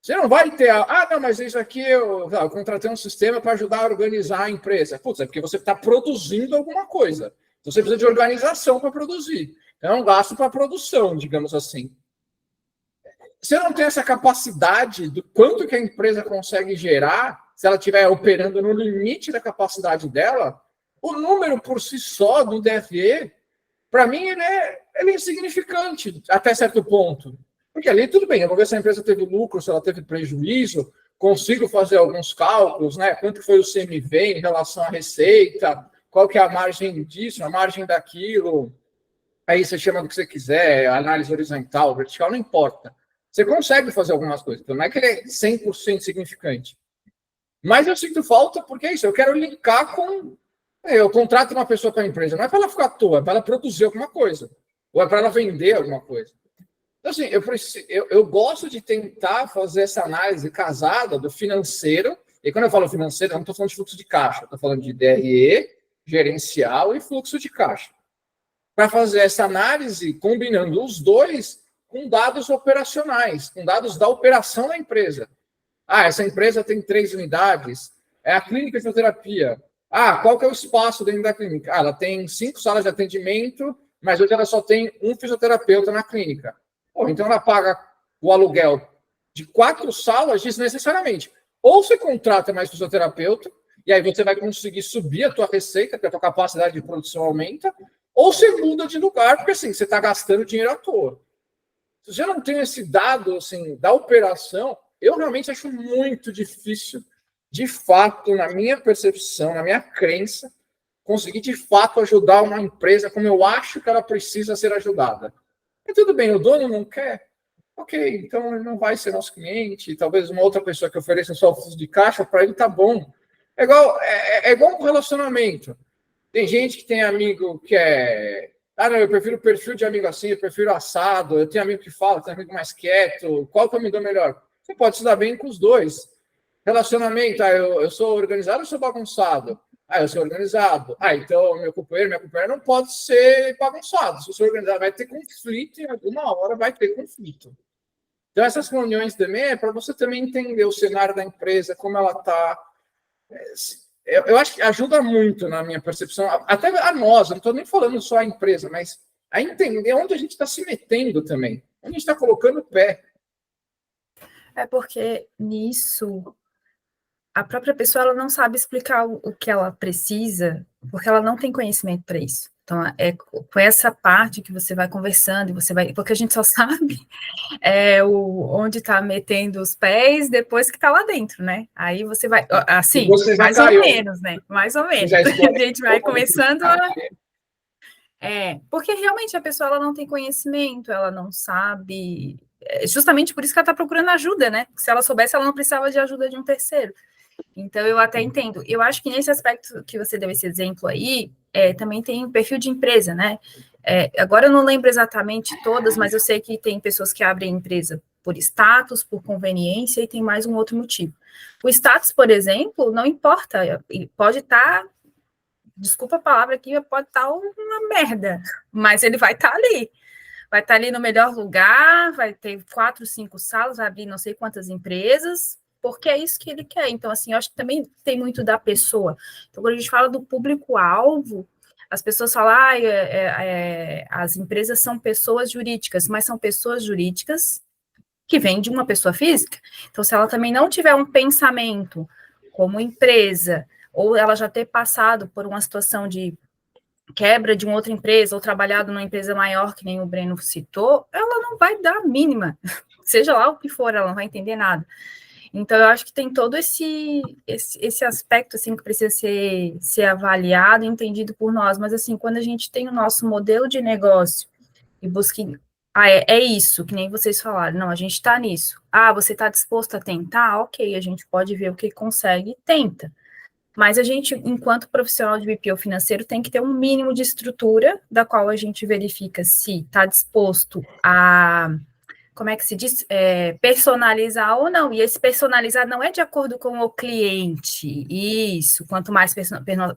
Você não vai ter, não, mas isso aqui eu contratei um sistema para ajudar a organizar a empresa. Putz, é porque você está produzindo alguma coisa. Então você precisa de organização para produzir. Então é um gasto para produção, digamos assim. Você não tem essa capacidade do quanto que a empresa consegue gerar, se ela estiver operando no limite da capacidade dela, o número por si só do DRE, para mim, ele é insignificante até certo ponto. Porque ali tudo bem, eu vou ver se a empresa teve lucro, se ela teve prejuízo, consigo fazer alguns cálculos, né? Quanto foi o CMV em relação à receita, qual que é a margem disso, a margem daquilo. Aí você chama do que você quiser, análise horizontal, vertical, não importa. Você consegue fazer algumas coisas, então não é que ele é 100% significante. Mas eu sinto falta porque é isso, eu quero linkar com... Eu contrato uma pessoa para a empresa, não é para ela ficar à toa, é para ela produzir alguma coisa, ou é para ela vender alguma coisa. Então, assim, eu gosto de tentar fazer essa análise casada do financeiro, e quando eu falo financeiro, eu não estou falando de fluxo de caixa, estou falando de DRE, gerencial e fluxo de caixa. Para fazer essa análise, combinando os dois com dados operacionais, com dados da operação da empresa. Essa empresa tem 3 unidades, é a clínica de fisioterapia. Qual que é o espaço dentro da clínica? Ela tem 5 salas de atendimento, mas hoje ela só tem um fisioterapeuta na clínica. Então ela paga o aluguel de 4 salas desnecessariamente. Ou você contrata mais fisioterapeuta, e aí você vai conseguir subir a tua receita, porque a tua capacidade de produção aumenta, ou você muda de lugar, porque assim, você está gastando dinheiro à toa. Se você não tem esse dado assim, da operação, eu realmente acho muito difícil, de fato, na minha percepção, na minha crença, conseguir de fato ajudar uma empresa como eu acho que ela precisa ser ajudada. E tudo bem, o dono não quer? Ok, então ele não vai ser nosso cliente, talvez uma outra pessoa que ofereça só o fluxo de caixa, para ele tá bom. É igual um relacionamento. Tem gente que tem amigo que é... não, eu prefiro o perfil de amigo assim, eu prefiro assado, eu tenho amigo que fala, tenho amigo mais quieto, qual que eu me dou melhor? Você pode se dar bem com os dois. Relacionamento, eu sou organizado ou sou bagunçado? Eu sou organizado. Então meu companheiro, minha companheira não pode ser bagunçado. Se eu sou organizado, vai ter conflito, em alguma hora vai ter conflito. Então essas reuniões também é para você também entender o cenário da empresa, como ela está. Eu acho que ajuda muito na minha percepção, até a nós, não estou nem falando só a empresa, mas a entender onde a gente está se metendo também, onde a gente está colocando o pé. É porque nisso a própria pessoa ela não sabe explicar o que ela precisa, porque ela não tem conhecimento para isso. Então, é com essa parte que você vai conversando, e você vai, porque a gente só sabe onde está metendo os pés depois que está lá dentro, né? Aí você vai, assim, você já mais caiu. ou menos, né? Mais ou menos. Já A escolhe. gente vai começando a... porque realmente a pessoa ela não tem conhecimento, ela não sabe... justamente por isso que ela está procurando ajuda, né? Se ela soubesse, ela não precisava de ajuda de um terceiro. Então, eu até entendo. Eu acho que nesse aspecto que você deu esse exemplo aí, também tem o perfil de empresa, né? Agora eu não lembro exatamente todas, mas eu sei que tem pessoas que abrem empresa por status, por conveniência, e tem mais um outro motivo. O status, por exemplo, não importa, pode estar, desculpa a palavra aqui, pode estar uma merda, mas ele vai estar ali. Vai estar ali no melhor lugar, vai ter 4, 5 salas, vai abrir não sei quantas empresas, porque é isso que ele quer. Então, assim, eu acho que também tem muito da pessoa. Então, quando a gente fala do público-alvo, as pessoas falam, as empresas são pessoas jurídicas, mas são pessoas jurídicas que vêm de uma pessoa física. Então, se ela também não tiver um pensamento como empresa, ou ela já ter passado por uma situação de quebra de uma outra empresa, ou trabalhado numa empresa maior, que nem o Breno citou, ela não vai dar a mínima, seja lá o que for, ela não vai entender nada. Então, eu acho que tem todo esse aspecto, assim, que precisa ser avaliado e entendido por nós, mas, assim, quando a gente tem o nosso modelo de negócio e busca... é isso, que nem vocês falaram, não, a gente está nisso. Você está disposto a tentar? Ok, a gente pode ver o que consegue e tenta. Mas a gente, enquanto profissional de BPO financeiro, tem que ter um mínimo de estrutura, da qual a gente verifica se está disposto a, como é que se diz, personalizar ou não. E esse personalizar não é de acordo com o cliente. Isso, quanto mais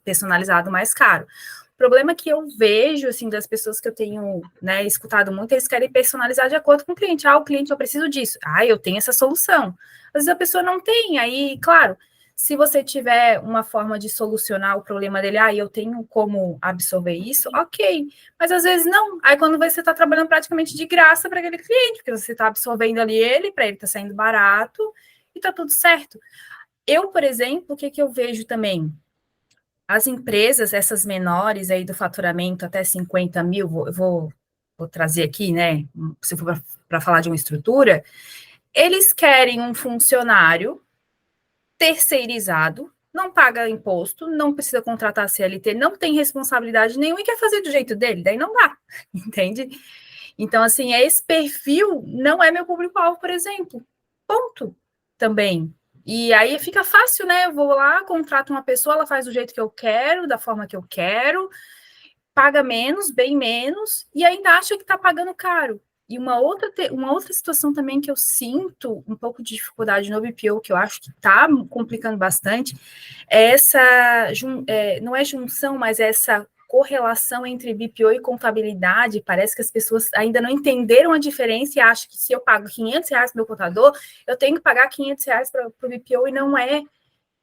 personalizado, mais caro. O problema que eu vejo, assim, das pessoas que eu tenho, né, escutado muito, eles querem personalizar de acordo com o cliente. O cliente, eu preciso disso. Eu tenho essa solução. Às vezes a pessoa não tem, aí, claro... Se você tiver uma forma de solucionar o problema dele, eu tenho como absorver isso, ok. Mas às vezes não. Aí quando você está trabalhando praticamente de graça para aquele cliente, porque você está absorvendo ali ele, para ele está saindo barato, e está tudo certo. Eu, por exemplo, o que eu vejo também? As empresas, essas menores aí do faturamento até 50 mil, vou trazer aqui, né? Se for para falar de uma estrutura, eles querem um funcionário terceirizado, não paga imposto, não precisa contratar CLT, não tem responsabilidade nenhuma e quer fazer do jeito dele, daí não dá, entende? Então, assim, esse perfil não é meu público-alvo, por exemplo. Ponto. Também. E aí fica fácil, né? Eu vou lá, contrato uma pessoa, ela faz do jeito que eu quero, da forma que eu quero, paga menos, bem menos, e ainda acha que está pagando caro. E uma outra situação também que eu sinto um pouco de dificuldade no BPO, que eu acho que está complicando bastante, é não é junção, mas é essa correlação entre BPO e contabilidade. Parece que as pessoas ainda não entenderam a diferença e acham que se eu pago R$500 para o meu contador, eu tenho que pagar R$500 para o BPO, e não é.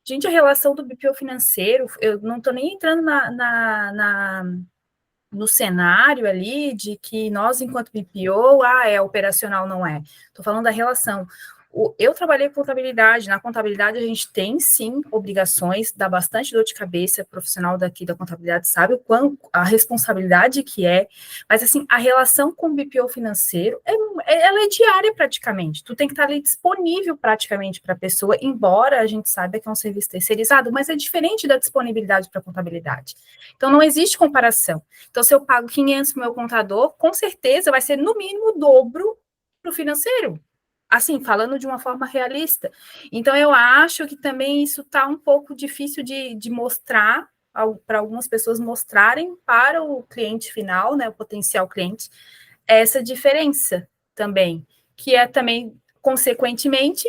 Gente, a relação do BPO financeiro, eu não estou nem entrando no cenário ali de que nós, enquanto BPO, é operacional, não é. Estou falando da relação. Eu trabalhei com contabilidade. Na contabilidade, a gente tem, sim, obrigações, dá bastante dor de cabeça. Profissional daqui da contabilidade sabe o quanto a responsabilidade que é, mas, assim, a relação com o BPO financeiro, ela é diária praticamente. Tu tem que estar ali disponível praticamente para a pessoa, embora a gente saiba que é um serviço terceirizado, mas é diferente da disponibilidade para a contabilidade. Então, não existe comparação. Então, se eu pago 500 para o meu contador, com certeza vai ser, no mínimo, o dobro para o financeiro. Assim, falando de uma forma realista. Então, eu acho que também isso está um pouco difícil de mostrar, para algumas pessoas mostrarem para o cliente final, né, o potencial cliente, essa diferença também, que é também, consequentemente,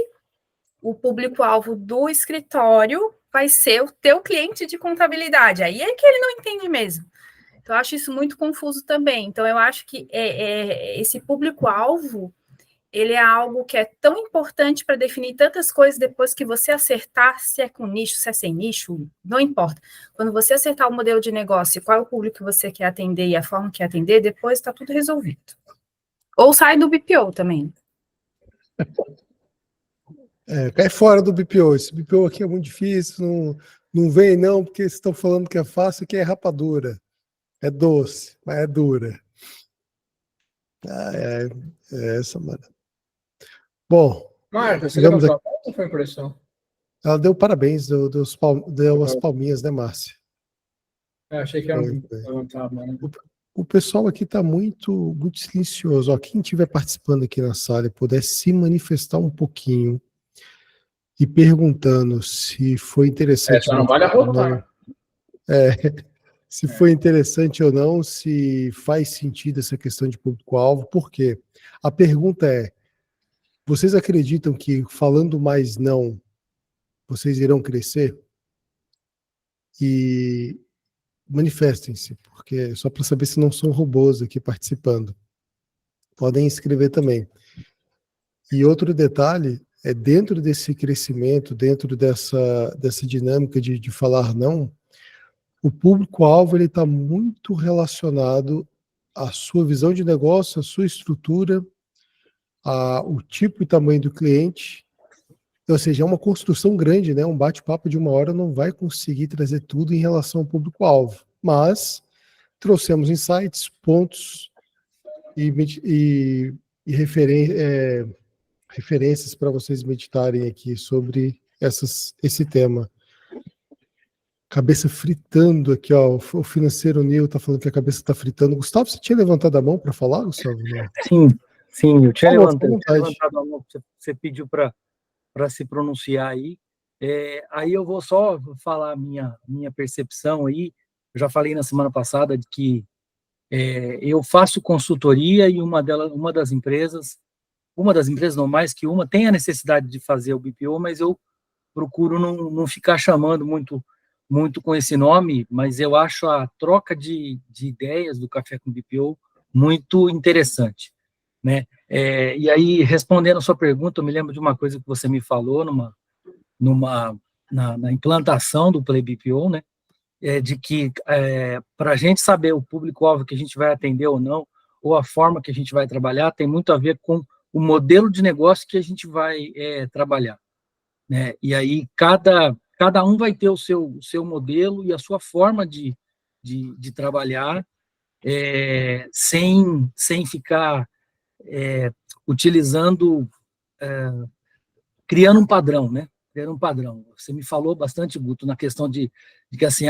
o público-alvo do escritório vai ser o teu cliente de contabilidade. Aí é que ele não entende mesmo. Então, eu acho isso muito confuso também. Então, eu acho que esse público-alvo, ele é algo que é tão importante para definir tantas coisas depois que você acertar, se é com nicho, se é sem nicho, não importa. Quando você acertar o modelo de negócio, qual é o público que você quer atender e a forma que quer atender, depois está tudo resolvido. Ou sai do BPO também. Cai fora do BPO. Esse BPO aqui é muito difícil, não vem não, porque vocês estão falando que é fácil, que é rapadura. É doce, mas é dura. É essa, mano. Bom, Marta, você chegamos levantou aqui. a mão ou foi impressão? Ela deu parabéns, deu as palminhas, né, Márcia? Eu achei que era Foi. levantar a mão. O pessoal aqui está muito, muito silencioso. Ó, quem estiver participando aqui na sala e puder se manifestar um pouquinho e perguntando se foi interessante Só não vale ou não, arrotar. se foi interessante ou não, se faz sentido essa questão de público-alvo. Por quê? A pergunta é: vocês acreditam que falando mais não, vocês irão crescer? E manifestem-se, porque só para saber se não são robôs aqui participando. Podem escrever também. E outro detalhe é, dentro desse crescimento, dentro dessa dinâmica de falar não, o público-alvo está muito relacionado à sua visão de negócio, à sua estrutura, ao tipo e tamanho do cliente. Ou seja, é uma construção grande, né? Um bate-papo de 1 hora não vai conseguir trazer tudo em relação ao público-alvo. Mas trouxemos insights, pontos e referências para vocês meditarem aqui sobre esse tema. Cabeça fritando aqui, ó. O financeiro Nil está falando que a cabeça está fritando. Gustavo, você tinha levantado a mão para falar, Gustavo? Não. Sim, eu tinha Por favor, levantado a mão, você pediu para se pronunciar aí. Aí eu vou só falar a minha percepção aí. Eu já falei na semana passada de que eu faço consultoria e uma das empresas não mais que uma, tem a necessidade de fazer o BPO, mas eu procuro não ficar chamando muito com esse nome, mas eu acho a troca de ideias do Café com BPO muito interessante, né? E aí, respondendo a sua pergunta, eu me lembro de uma coisa que você me falou na implantação do Play BPO, né? De que para a gente saber o público-alvo que a gente vai atender ou não, ou a forma que a gente vai trabalhar, tem muito a ver com o modelo de negócio que a gente vai trabalhar, né? E aí cada um vai ter o seu modelo e a sua forma de trabalhar, sem ficar utilizando, criando um padrão, né? Criando um padrão. Você me falou bastante, Guto, na questão de que assim,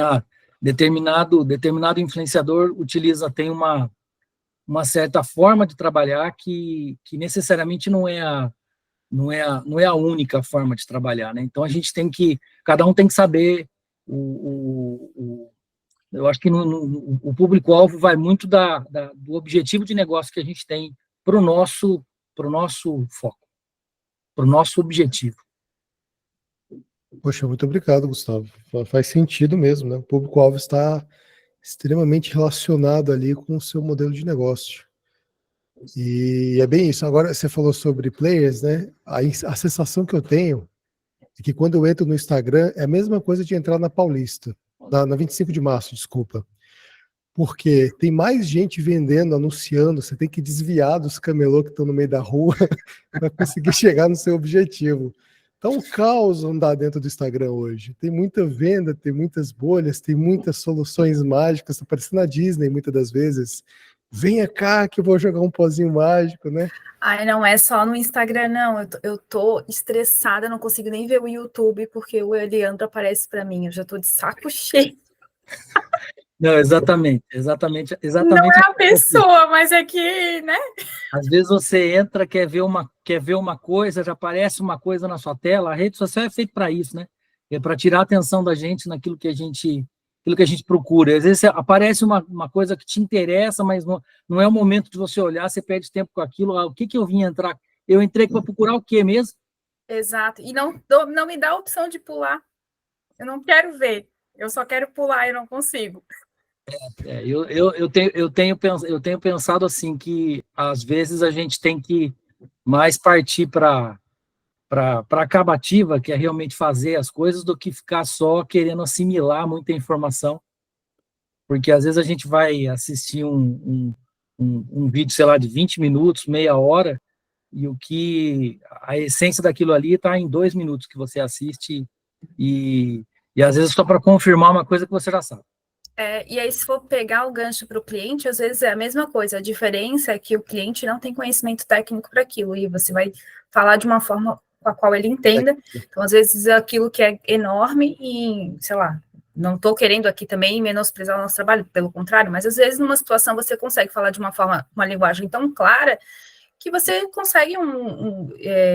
determinado influenciador tem uma certa forma de trabalhar que necessariamente não é a única forma de trabalhar, né? Então cada um tem que saber eu acho que o público-alvo vai muito do objetivo de negócio que a gente tem para o nosso foco, para o nosso objetivo. Poxa, muito obrigado, Gustavo. Faz sentido mesmo, né? O público-alvo está extremamente relacionado ali com o seu modelo de negócio. E é bem isso. Agora, você falou sobre players, né? A sensação que eu tenho é que quando eu entro no Instagram, é a mesma coisa de entrar na Paulista, na 25 de março, desculpa. Porque tem mais gente vendendo, anunciando, você tem que desviar dos camelô que estão no meio da rua para conseguir chegar no seu objetivo. Então, o caos andar dentro do Instagram hoje. Tem muita venda, tem muitas bolhas, tem muitas soluções mágicas, tá parecendo a Disney muitas das vezes. Venha cá que eu vou jogar um pozinho mágico, né? Ai, não é só no Instagram, não. Eu tô estressada, não consigo nem ver o YouTube, porque o Eliandro aparece para mim. Eu já tô de saco cheio. Não, exatamente. Não é a pessoa, mas é que, né? Às vezes você entra, quer ver uma coisa, já aparece uma coisa na sua tela. A rede social é feita para isso, né? É para tirar a atenção da gente naquilo que a gente procura. Às vezes aparece uma coisa que te interessa, mas não é o momento de você olhar, você perde tempo com aquilo. O que eu vim entrar? Eu entrei para procurar o quê mesmo? Exato. E não me dá a opção de pular. Eu não quero ver. Eu só quero pular e não consigo. Eu tenho pensado assim que às vezes a gente tem que mais partir para a acabativa, que é realmente fazer as coisas, do que ficar só querendo assimilar muita informação, porque às vezes a gente vai assistir um vídeo, sei lá, de 20 minutos, meia hora, e o que a essência daquilo ali está em 2 minutos que você assiste e às vezes só para confirmar uma coisa que você já sabe. E aí, se for pegar o gancho para o cliente, às vezes é a mesma coisa. A diferença é que o cliente não tem conhecimento técnico para aquilo, e você vai falar de uma forma com a qual ele entenda. Então, às vezes, aquilo que é enorme e, sei lá, não estou querendo aqui também menosprezar o nosso trabalho, pelo contrário, mas às vezes numa situação você consegue falar de uma forma, uma linguagem tão clara que você consegue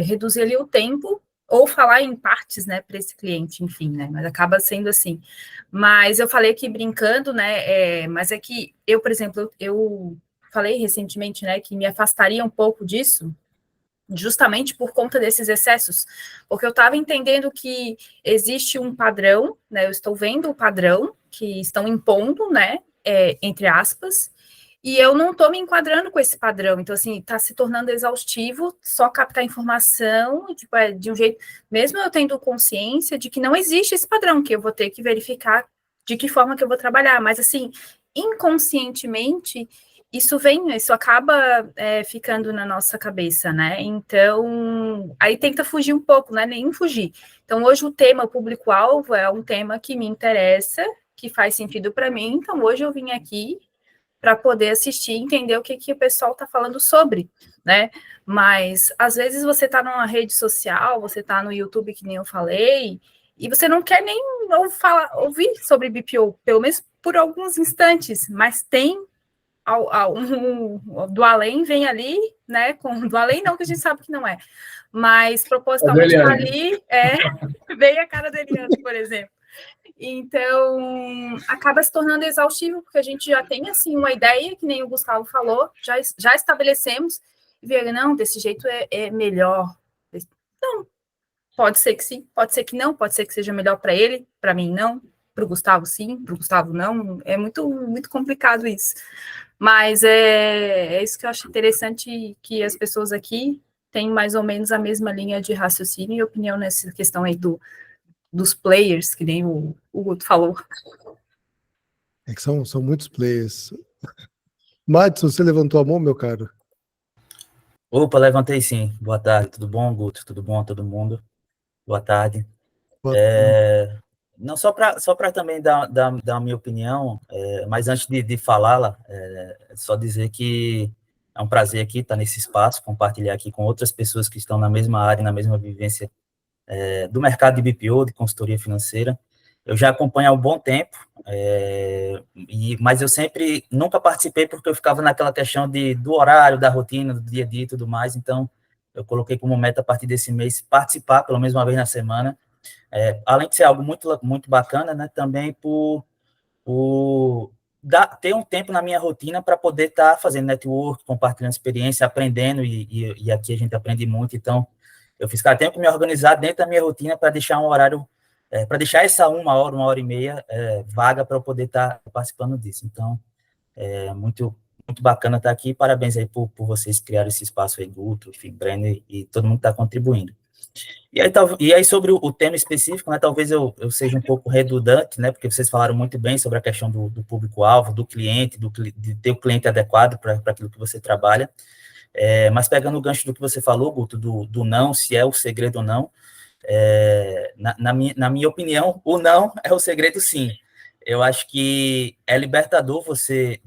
reduzir ali o tempo ou falar em partes, né, para esse cliente, enfim, né, mas acaba sendo assim. Mas eu falei aqui brincando, né, mas é que eu, por exemplo, eu falei recentemente, né, que me afastaria um pouco disso, justamente por conta desses excessos, porque eu estava entendendo que existe um padrão, né, eu estou vendo o padrão que estão impondo, né, entre aspas, e eu não estou me enquadrando com esse padrão, então, assim, está se tornando exaustivo só captar informação, tipo, de um jeito, mesmo eu tendo consciência de que não existe esse padrão, que eu vou ter que verificar de que forma que eu vou trabalhar, mas, assim, inconscientemente, isso acaba ficando na nossa cabeça, né? Então, aí tenta fugir um pouco, né? Nem fugir. Então, hoje o tema público-alvo é um tema que me interessa, que faz sentido para mim, então hoje eu vim aqui para poder assistir e entender o que o pessoal está falando sobre, né? Mas, às vezes, você está numa rede social, você está no YouTube, que nem eu falei, e você não quer nem ouvir sobre BPO, pelo menos por alguns instantes, mas tem do além vem ali, né? Do além não, que a gente sabe que não é, mas propositalmente tá ali, vem a cara da Eliane, por exemplo. Então, acaba se tornando exaustivo, porque a gente já tem, assim, uma ideia, que nem o Gustavo falou, já estabelecemos, e ver, não, desse jeito é melhor. Não, pode ser que sim, pode ser que não, pode ser que seja melhor para ele, para mim não, para o Gustavo sim, para o Gustavo não, é muito, muito complicado isso. Mas é isso que eu acho interessante, que as pessoas aqui têm mais ou menos a mesma linha de raciocínio e opinião nessa questão aí dos players, que nem o Guto falou. É que são muitos players. Madison, você levantou a mão, meu caro? Opa, levantei sim. Boa tarde, tudo bom, Guto? Tudo bom a todo mundo? Boa tarde. Boa tarde. Não, só para também dar a minha opinião, mas antes de falá-la, só dizer que é um prazer aqui estar nesse espaço, compartilhar aqui com outras pessoas que estão na mesma área, na mesma vivência do mercado de BPO, de consultoria financeira. Eu já acompanho há um bom tempo, mas eu nunca participei porque eu ficava naquela questão do horário, da rotina, do dia a dia e tudo mais, então eu coloquei como meta a partir desse mês participar pelo menos uma vez na semana, além de ser algo muito, muito bacana, né, também ter um tempo na minha rotina para poder estar fazendo network, compartilhando experiência, aprendendo, e aqui a gente aprende muito, então eu fiz, tenho que me organizar dentro da minha rotina para deixar um horário, para deixar essa 1 hora e meia vaga para eu poder estar participando disso. Então, muito, muito bacana estar aqui, parabéns aí por vocês criarem esse espaço aí, Guto, enfim, Brenner, e todo mundo está contribuindo. E aí sobre o tema específico, né, talvez eu seja um pouco redundante, né, porque vocês falaram muito bem sobre a questão do público-alvo, do cliente, de ter o cliente adequado para aquilo que você trabalha, mas pegando o gancho do que você falou, Guto, do não, se é o segredo ou não, na minha opinião, o não é o segredo sim. Eu acho que é libertador você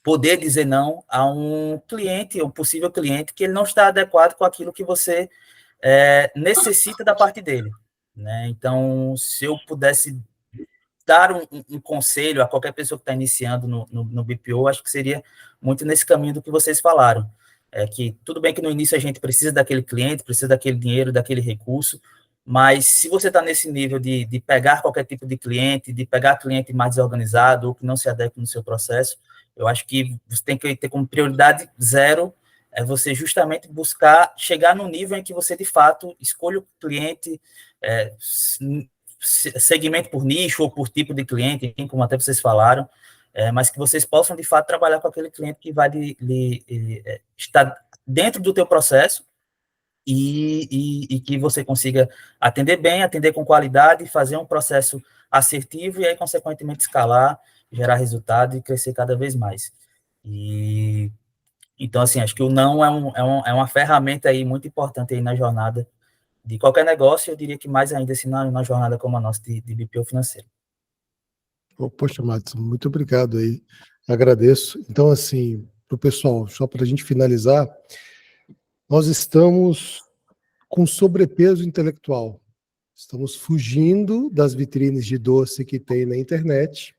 poder dizer não a um cliente, um possível cliente, que ele não está adequado com aquilo que você necessita da parte dele, né? Então, se eu pudesse dar um conselho a qualquer pessoa que está iniciando no BPO, acho que seria muito nesse caminho do que vocês falaram, que tudo bem que no início a gente precisa daquele cliente, precisa daquele dinheiro, daquele recurso, mas se você está nesse nível de pegar qualquer tipo de cliente, de pegar cliente mais desorganizado ou que não se adequa no seu processo, eu acho que você tem que ter como prioridade zero você justamente buscar chegar no nível em que você, de fato, escolha o cliente, segmento por nicho ou por tipo de cliente, como até vocês falaram, mas que vocês possam, de fato, trabalhar com aquele cliente que vai estar dentro do teu processo e que você consiga atender bem, atender com qualidade, fazer um processo assertivo e aí, consequentemente, escalar, gerar resultado e crescer cada vez mais. E Então, assim, acho que o não é uma ferramenta aí muito importante aí na jornada de qualquer negócio, eu diria que mais ainda assim na jornada como a nossa de BPO financeiro. Poxa, Madison, muito obrigado aí. Agradeço. Então, assim, para o pessoal, só para a gente finalizar, nós estamos com sobrepeso intelectual. Estamos fugindo das vitrines de doce que tem na internet,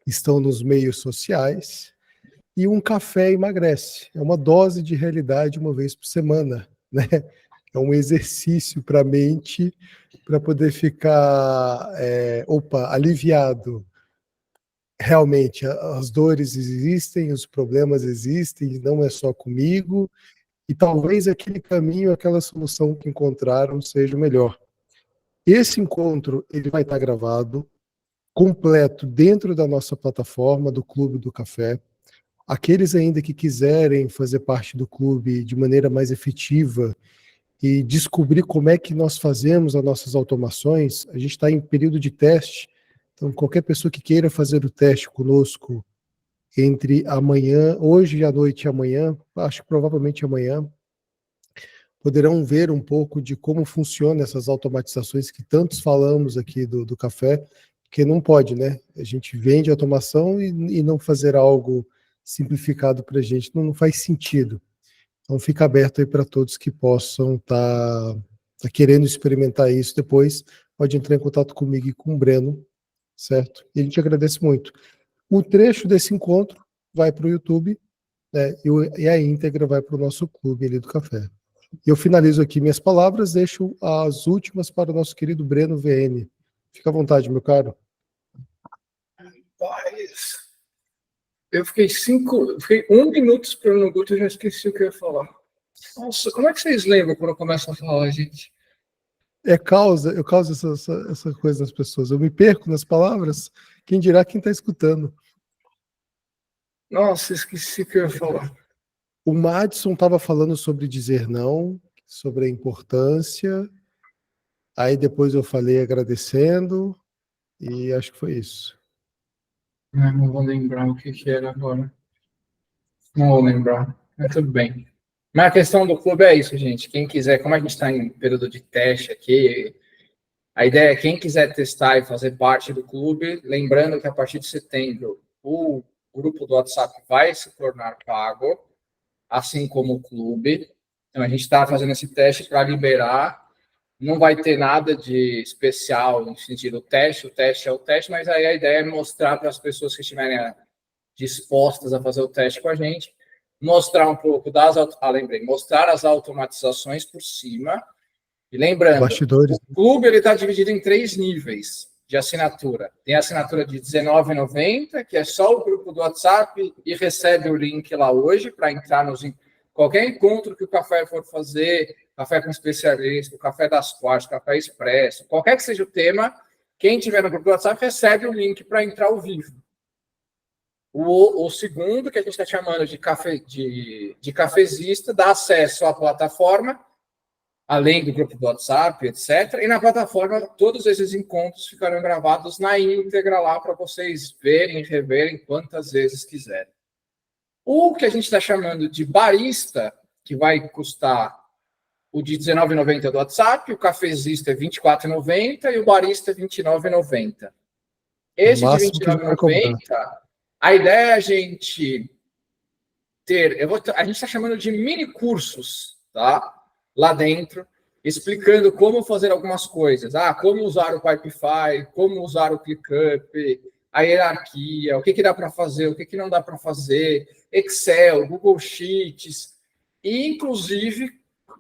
estão nos meios sociais, e um café emagrece. É uma dose de realidade uma vez por semana, né? É um exercício para a mente, para poder ficar, aliviado. Realmente, as dores existem, os problemas existem, não é só comigo, e talvez aquele caminho, aquela solução que encontraram seja o melhor. Esse encontro, ele vai estar gravado, completo, dentro da nossa plataforma do Clube do Café. Aqueles ainda que quiserem fazer parte do clube de maneira mais efetiva e descobrir como é que nós fazemos as nossas automações, a gente está em período de teste, então qualquer pessoa que queira fazer o teste conosco entre amanhã, hoje à noite e amanhã, acho que provavelmente amanhã, poderão ver um pouco de como funcionam essas automatizações que tantos falamos aqui do café, porque não pode, né? A gente vende automação e não fazer algo simplificado para a gente não faz sentido. Então fica aberto aí para todos que possam estar querendo experimentar isso depois, pode entrar em contato comigo e com o Breno, certo? E a gente agradece muito. O trecho desse encontro vai para o YouTube, né, e a íntegra vai para o nosso clube ali do café. E eu finalizo aqui minhas palavras, deixo as últimas para o nosso querido Breno VN. Fica à vontade, meu caro. Rapaz, eu fiquei 1 minuto esperando o Guto e já esqueci o que eu ia falar. Nossa, como é que vocês lembram quando eu começo a falar, gente? Eu causo essa coisa nas pessoas. Eu me perco nas palavras, quem dirá quem está escutando. Nossa, esqueci o que eu ia falar. O Madison estava falando sobre dizer não, sobre a importância. Aí depois eu falei agradecendo, e acho que foi isso. Não vou lembrar o que era agora. Não vou lembrar, mas tudo bem. Mas a questão do clube é isso, gente. Quem quiser, como a gente está em período de teste aqui, a ideia é quem quiser testar e fazer parte do clube, lembrando que a partir de setembro o grupo do WhatsApp vai se tornar pago, assim como o clube. Então a gente está fazendo esse teste para liberar. Não vai ter nada de especial no sentido o teste é o teste, mas aí a ideia é mostrar para as pessoas que estiverem dispostas a fazer o teste com a gente, mostrar um pouco mostrar as automatizações por cima. E lembrando, Bastidores. o clube está dividido em 3 níveis de assinatura. Tem a assinatura de R$19,90, que é só o grupo do WhatsApp e recebe o link lá hoje para entrar qualquer encontro que o café for fazer, café com especialista, o café das quartas, café expresso, qualquer que seja o tema, quem tiver no grupo do WhatsApp recebe o link para entrar ao vivo. O segundo, que a gente está chamando de cafezista, dá acesso à plataforma, além do grupo do WhatsApp, etc. E na plataforma, todos esses encontros ficarão gravados na íntegra lá para vocês verem e reverem quantas vezes quiserem. O que a gente está chamando de barista, que vai custar o de R$19,90 do WhatsApp, o cafezista é R$24,90 e o barista é R$29,90. Esse de R$29,90, a ideia é a gente ter... a gente está chamando de mini cursos, tá? Lá dentro, explicando como fazer algumas coisas. Como usar o Pipefy, como usar o ClickUp, a hierarquia, o que dá para fazer, o que não dá para fazer, Excel, Google Sheets, e, inclusive,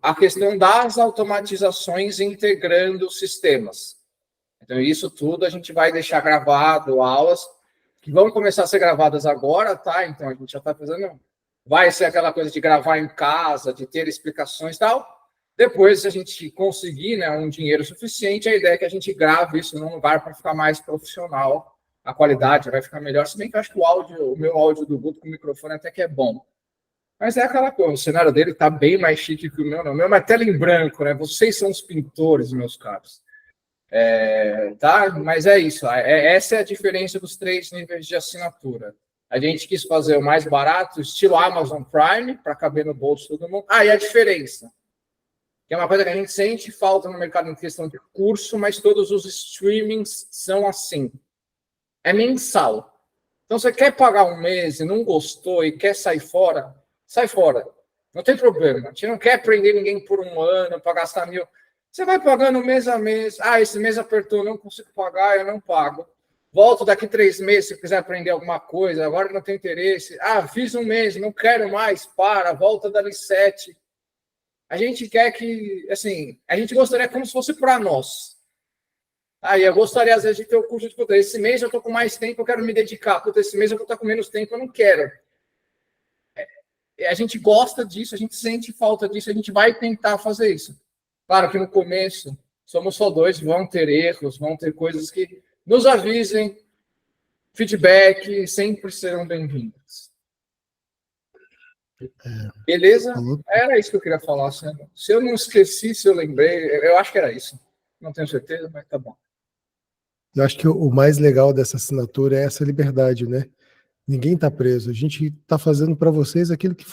a questão das automatizações integrando sistemas. Então, isso tudo a gente vai deixar gravado, aulas que vão começar a ser gravadas agora, tá? Então, a gente já está fazendo... Vai ser aquela coisa de gravar em casa, de ter explicações e tal. Depois, se a gente conseguir, né, um dinheiro suficiente, a ideia é que a gente grave isso num lugar para ficar mais profissional. A qualidade vai ficar melhor, se bem que eu acho que o meu áudio do Guto com o microfone até que é bom. Mas é aquela coisa, o cenário dele está bem mais chique que o meu. Não. O meu é uma tela em branco, né? Vocês são os pintores, meus caros. Tá? Mas é isso. Essa é a diferença dos 3 níveis de assinatura. A gente quis fazer o mais barato, estilo Amazon Prime, para caber no bolso de todo mundo. E a diferença, que é uma coisa que a gente sente falta no mercado em questão de curso, mas todos os streamings são assim. É mensal. Então, você quer pagar um mês e não gostou e quer sair fora, sai fora. Não tem problema. A gente não quer prender ninguém por um ano para gastar 1.000. Você vai pagando mês a mês. Esse mês apertou, não consigo pagar, eu não pago. Volto daqui 3 meses se quiser aprender alguma coisa. Agora não tenho interesse. Fiz um mês, não quero mais, volta dali 7. A gente quer que, assim, a gente gostaria como se fosse para nós. Eu gostaria, às vezes, de ter o curso de puta. Esse mês eu estou com mais tempo, eu quero me dedicar. Esse mês eu vou estar com menos tempo, eu não quero. A gente gosta disso, a gente sente falta disso, a gente vai tentar fazer isso. Claro que no começo, somos só 2, vão ter erros, vão ter coisas que nos avisem, feedback sempre serão bem-vindos. Beleza? Era isso que eu queria falar, Sandro. Se eu não esqueci, se eu lembrei, eu acho que era isso. Não tenho certeza, mas tá bom. Eu acho que o mais legal dessa assinatura é essa liberdade, né? Ninguém está preso. A gente está fazendo para vocês aquilo que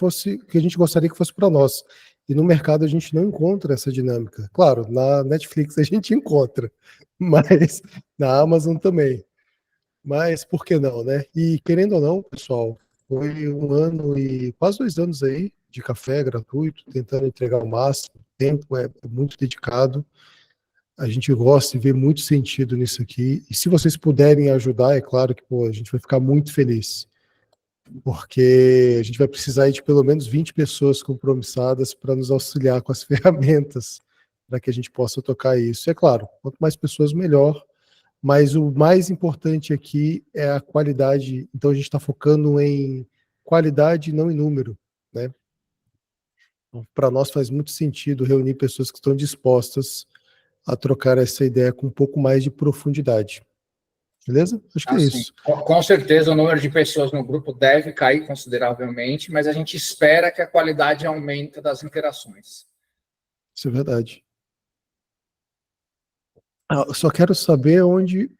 a gente gostaria que fosse para nós. E no mercado a gente não encontra essa dinâmica. Claro, na Netflix a gente encontra, mas na Amazon também. Mas por que não, né? E querendo ou não, pessoal, foi 1 ano e quase 2 anos aí de café gratuito, tentando entregar o máximo. O tempo é muito dedicado. A gente gosta e vê muito sentido nisso aqui. E se vocês puderem ajudar, é claro que a gente vai ficar muito feliz. Porque a gente vai precisar de pelo menos 20 pessoas compromissadas para nos auxiliar com as ferramentas para que a gente possa tocar isso. É claro, quanto mais pessoas, melhor. Mas o mais importante aqui é a qualidade. Então a gente está focando em qualidade, não em número, né? Para nós faz muito sentido reunir pessoas que estão dispostas a trocar essa ideia com um pouco mais de profundidade. Beleza? Acho que é isso. Com certeza o número de pessoas no grupo deve cair consideravelmente, mas a gente espera que a qualidade aumente das interações. Isso é verdade. Eu só quero saber onde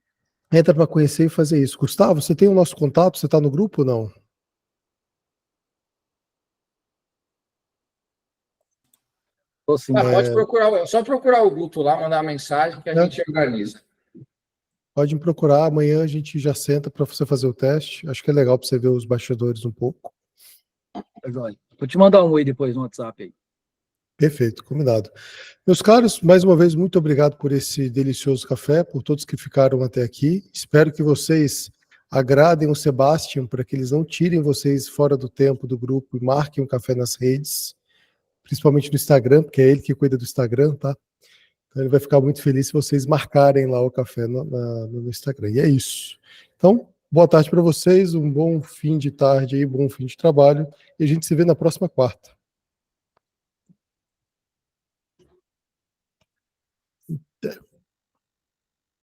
entra para conhecer e fazer isso. Gustavo, você tem o nosso contato? Você está no grupo ou não? Pode procurar, só procurar o Guto lá, mandar uma mensagem que a gente organiza. Pode me procurar, amanhã a gente já senta para você fazer o teste. Acho que é legal para você ver os bastidores um pouco. Vou te mandar um oi depois no WhatsApp aí. Perfeito, combinado. Meus caros, mais uma vez, muito obrigado por esse delicioso café, por todos que ficaram até aqui. Espero que vocês agradem o Sebastian para que eles não tirem vocês fora do tempo do grupo e marquem um café nas redes, principalmente no Instagram, porque é ele que cuida do Instagram, tá? Então ele vai ficar muito feliz se vocês marcarem lá o café no Instagram. E é isso. Então, boa tarde para vocês, um bom fim de tarde aí, bom fim de trabalho, e a gente se vê na próxima quarta.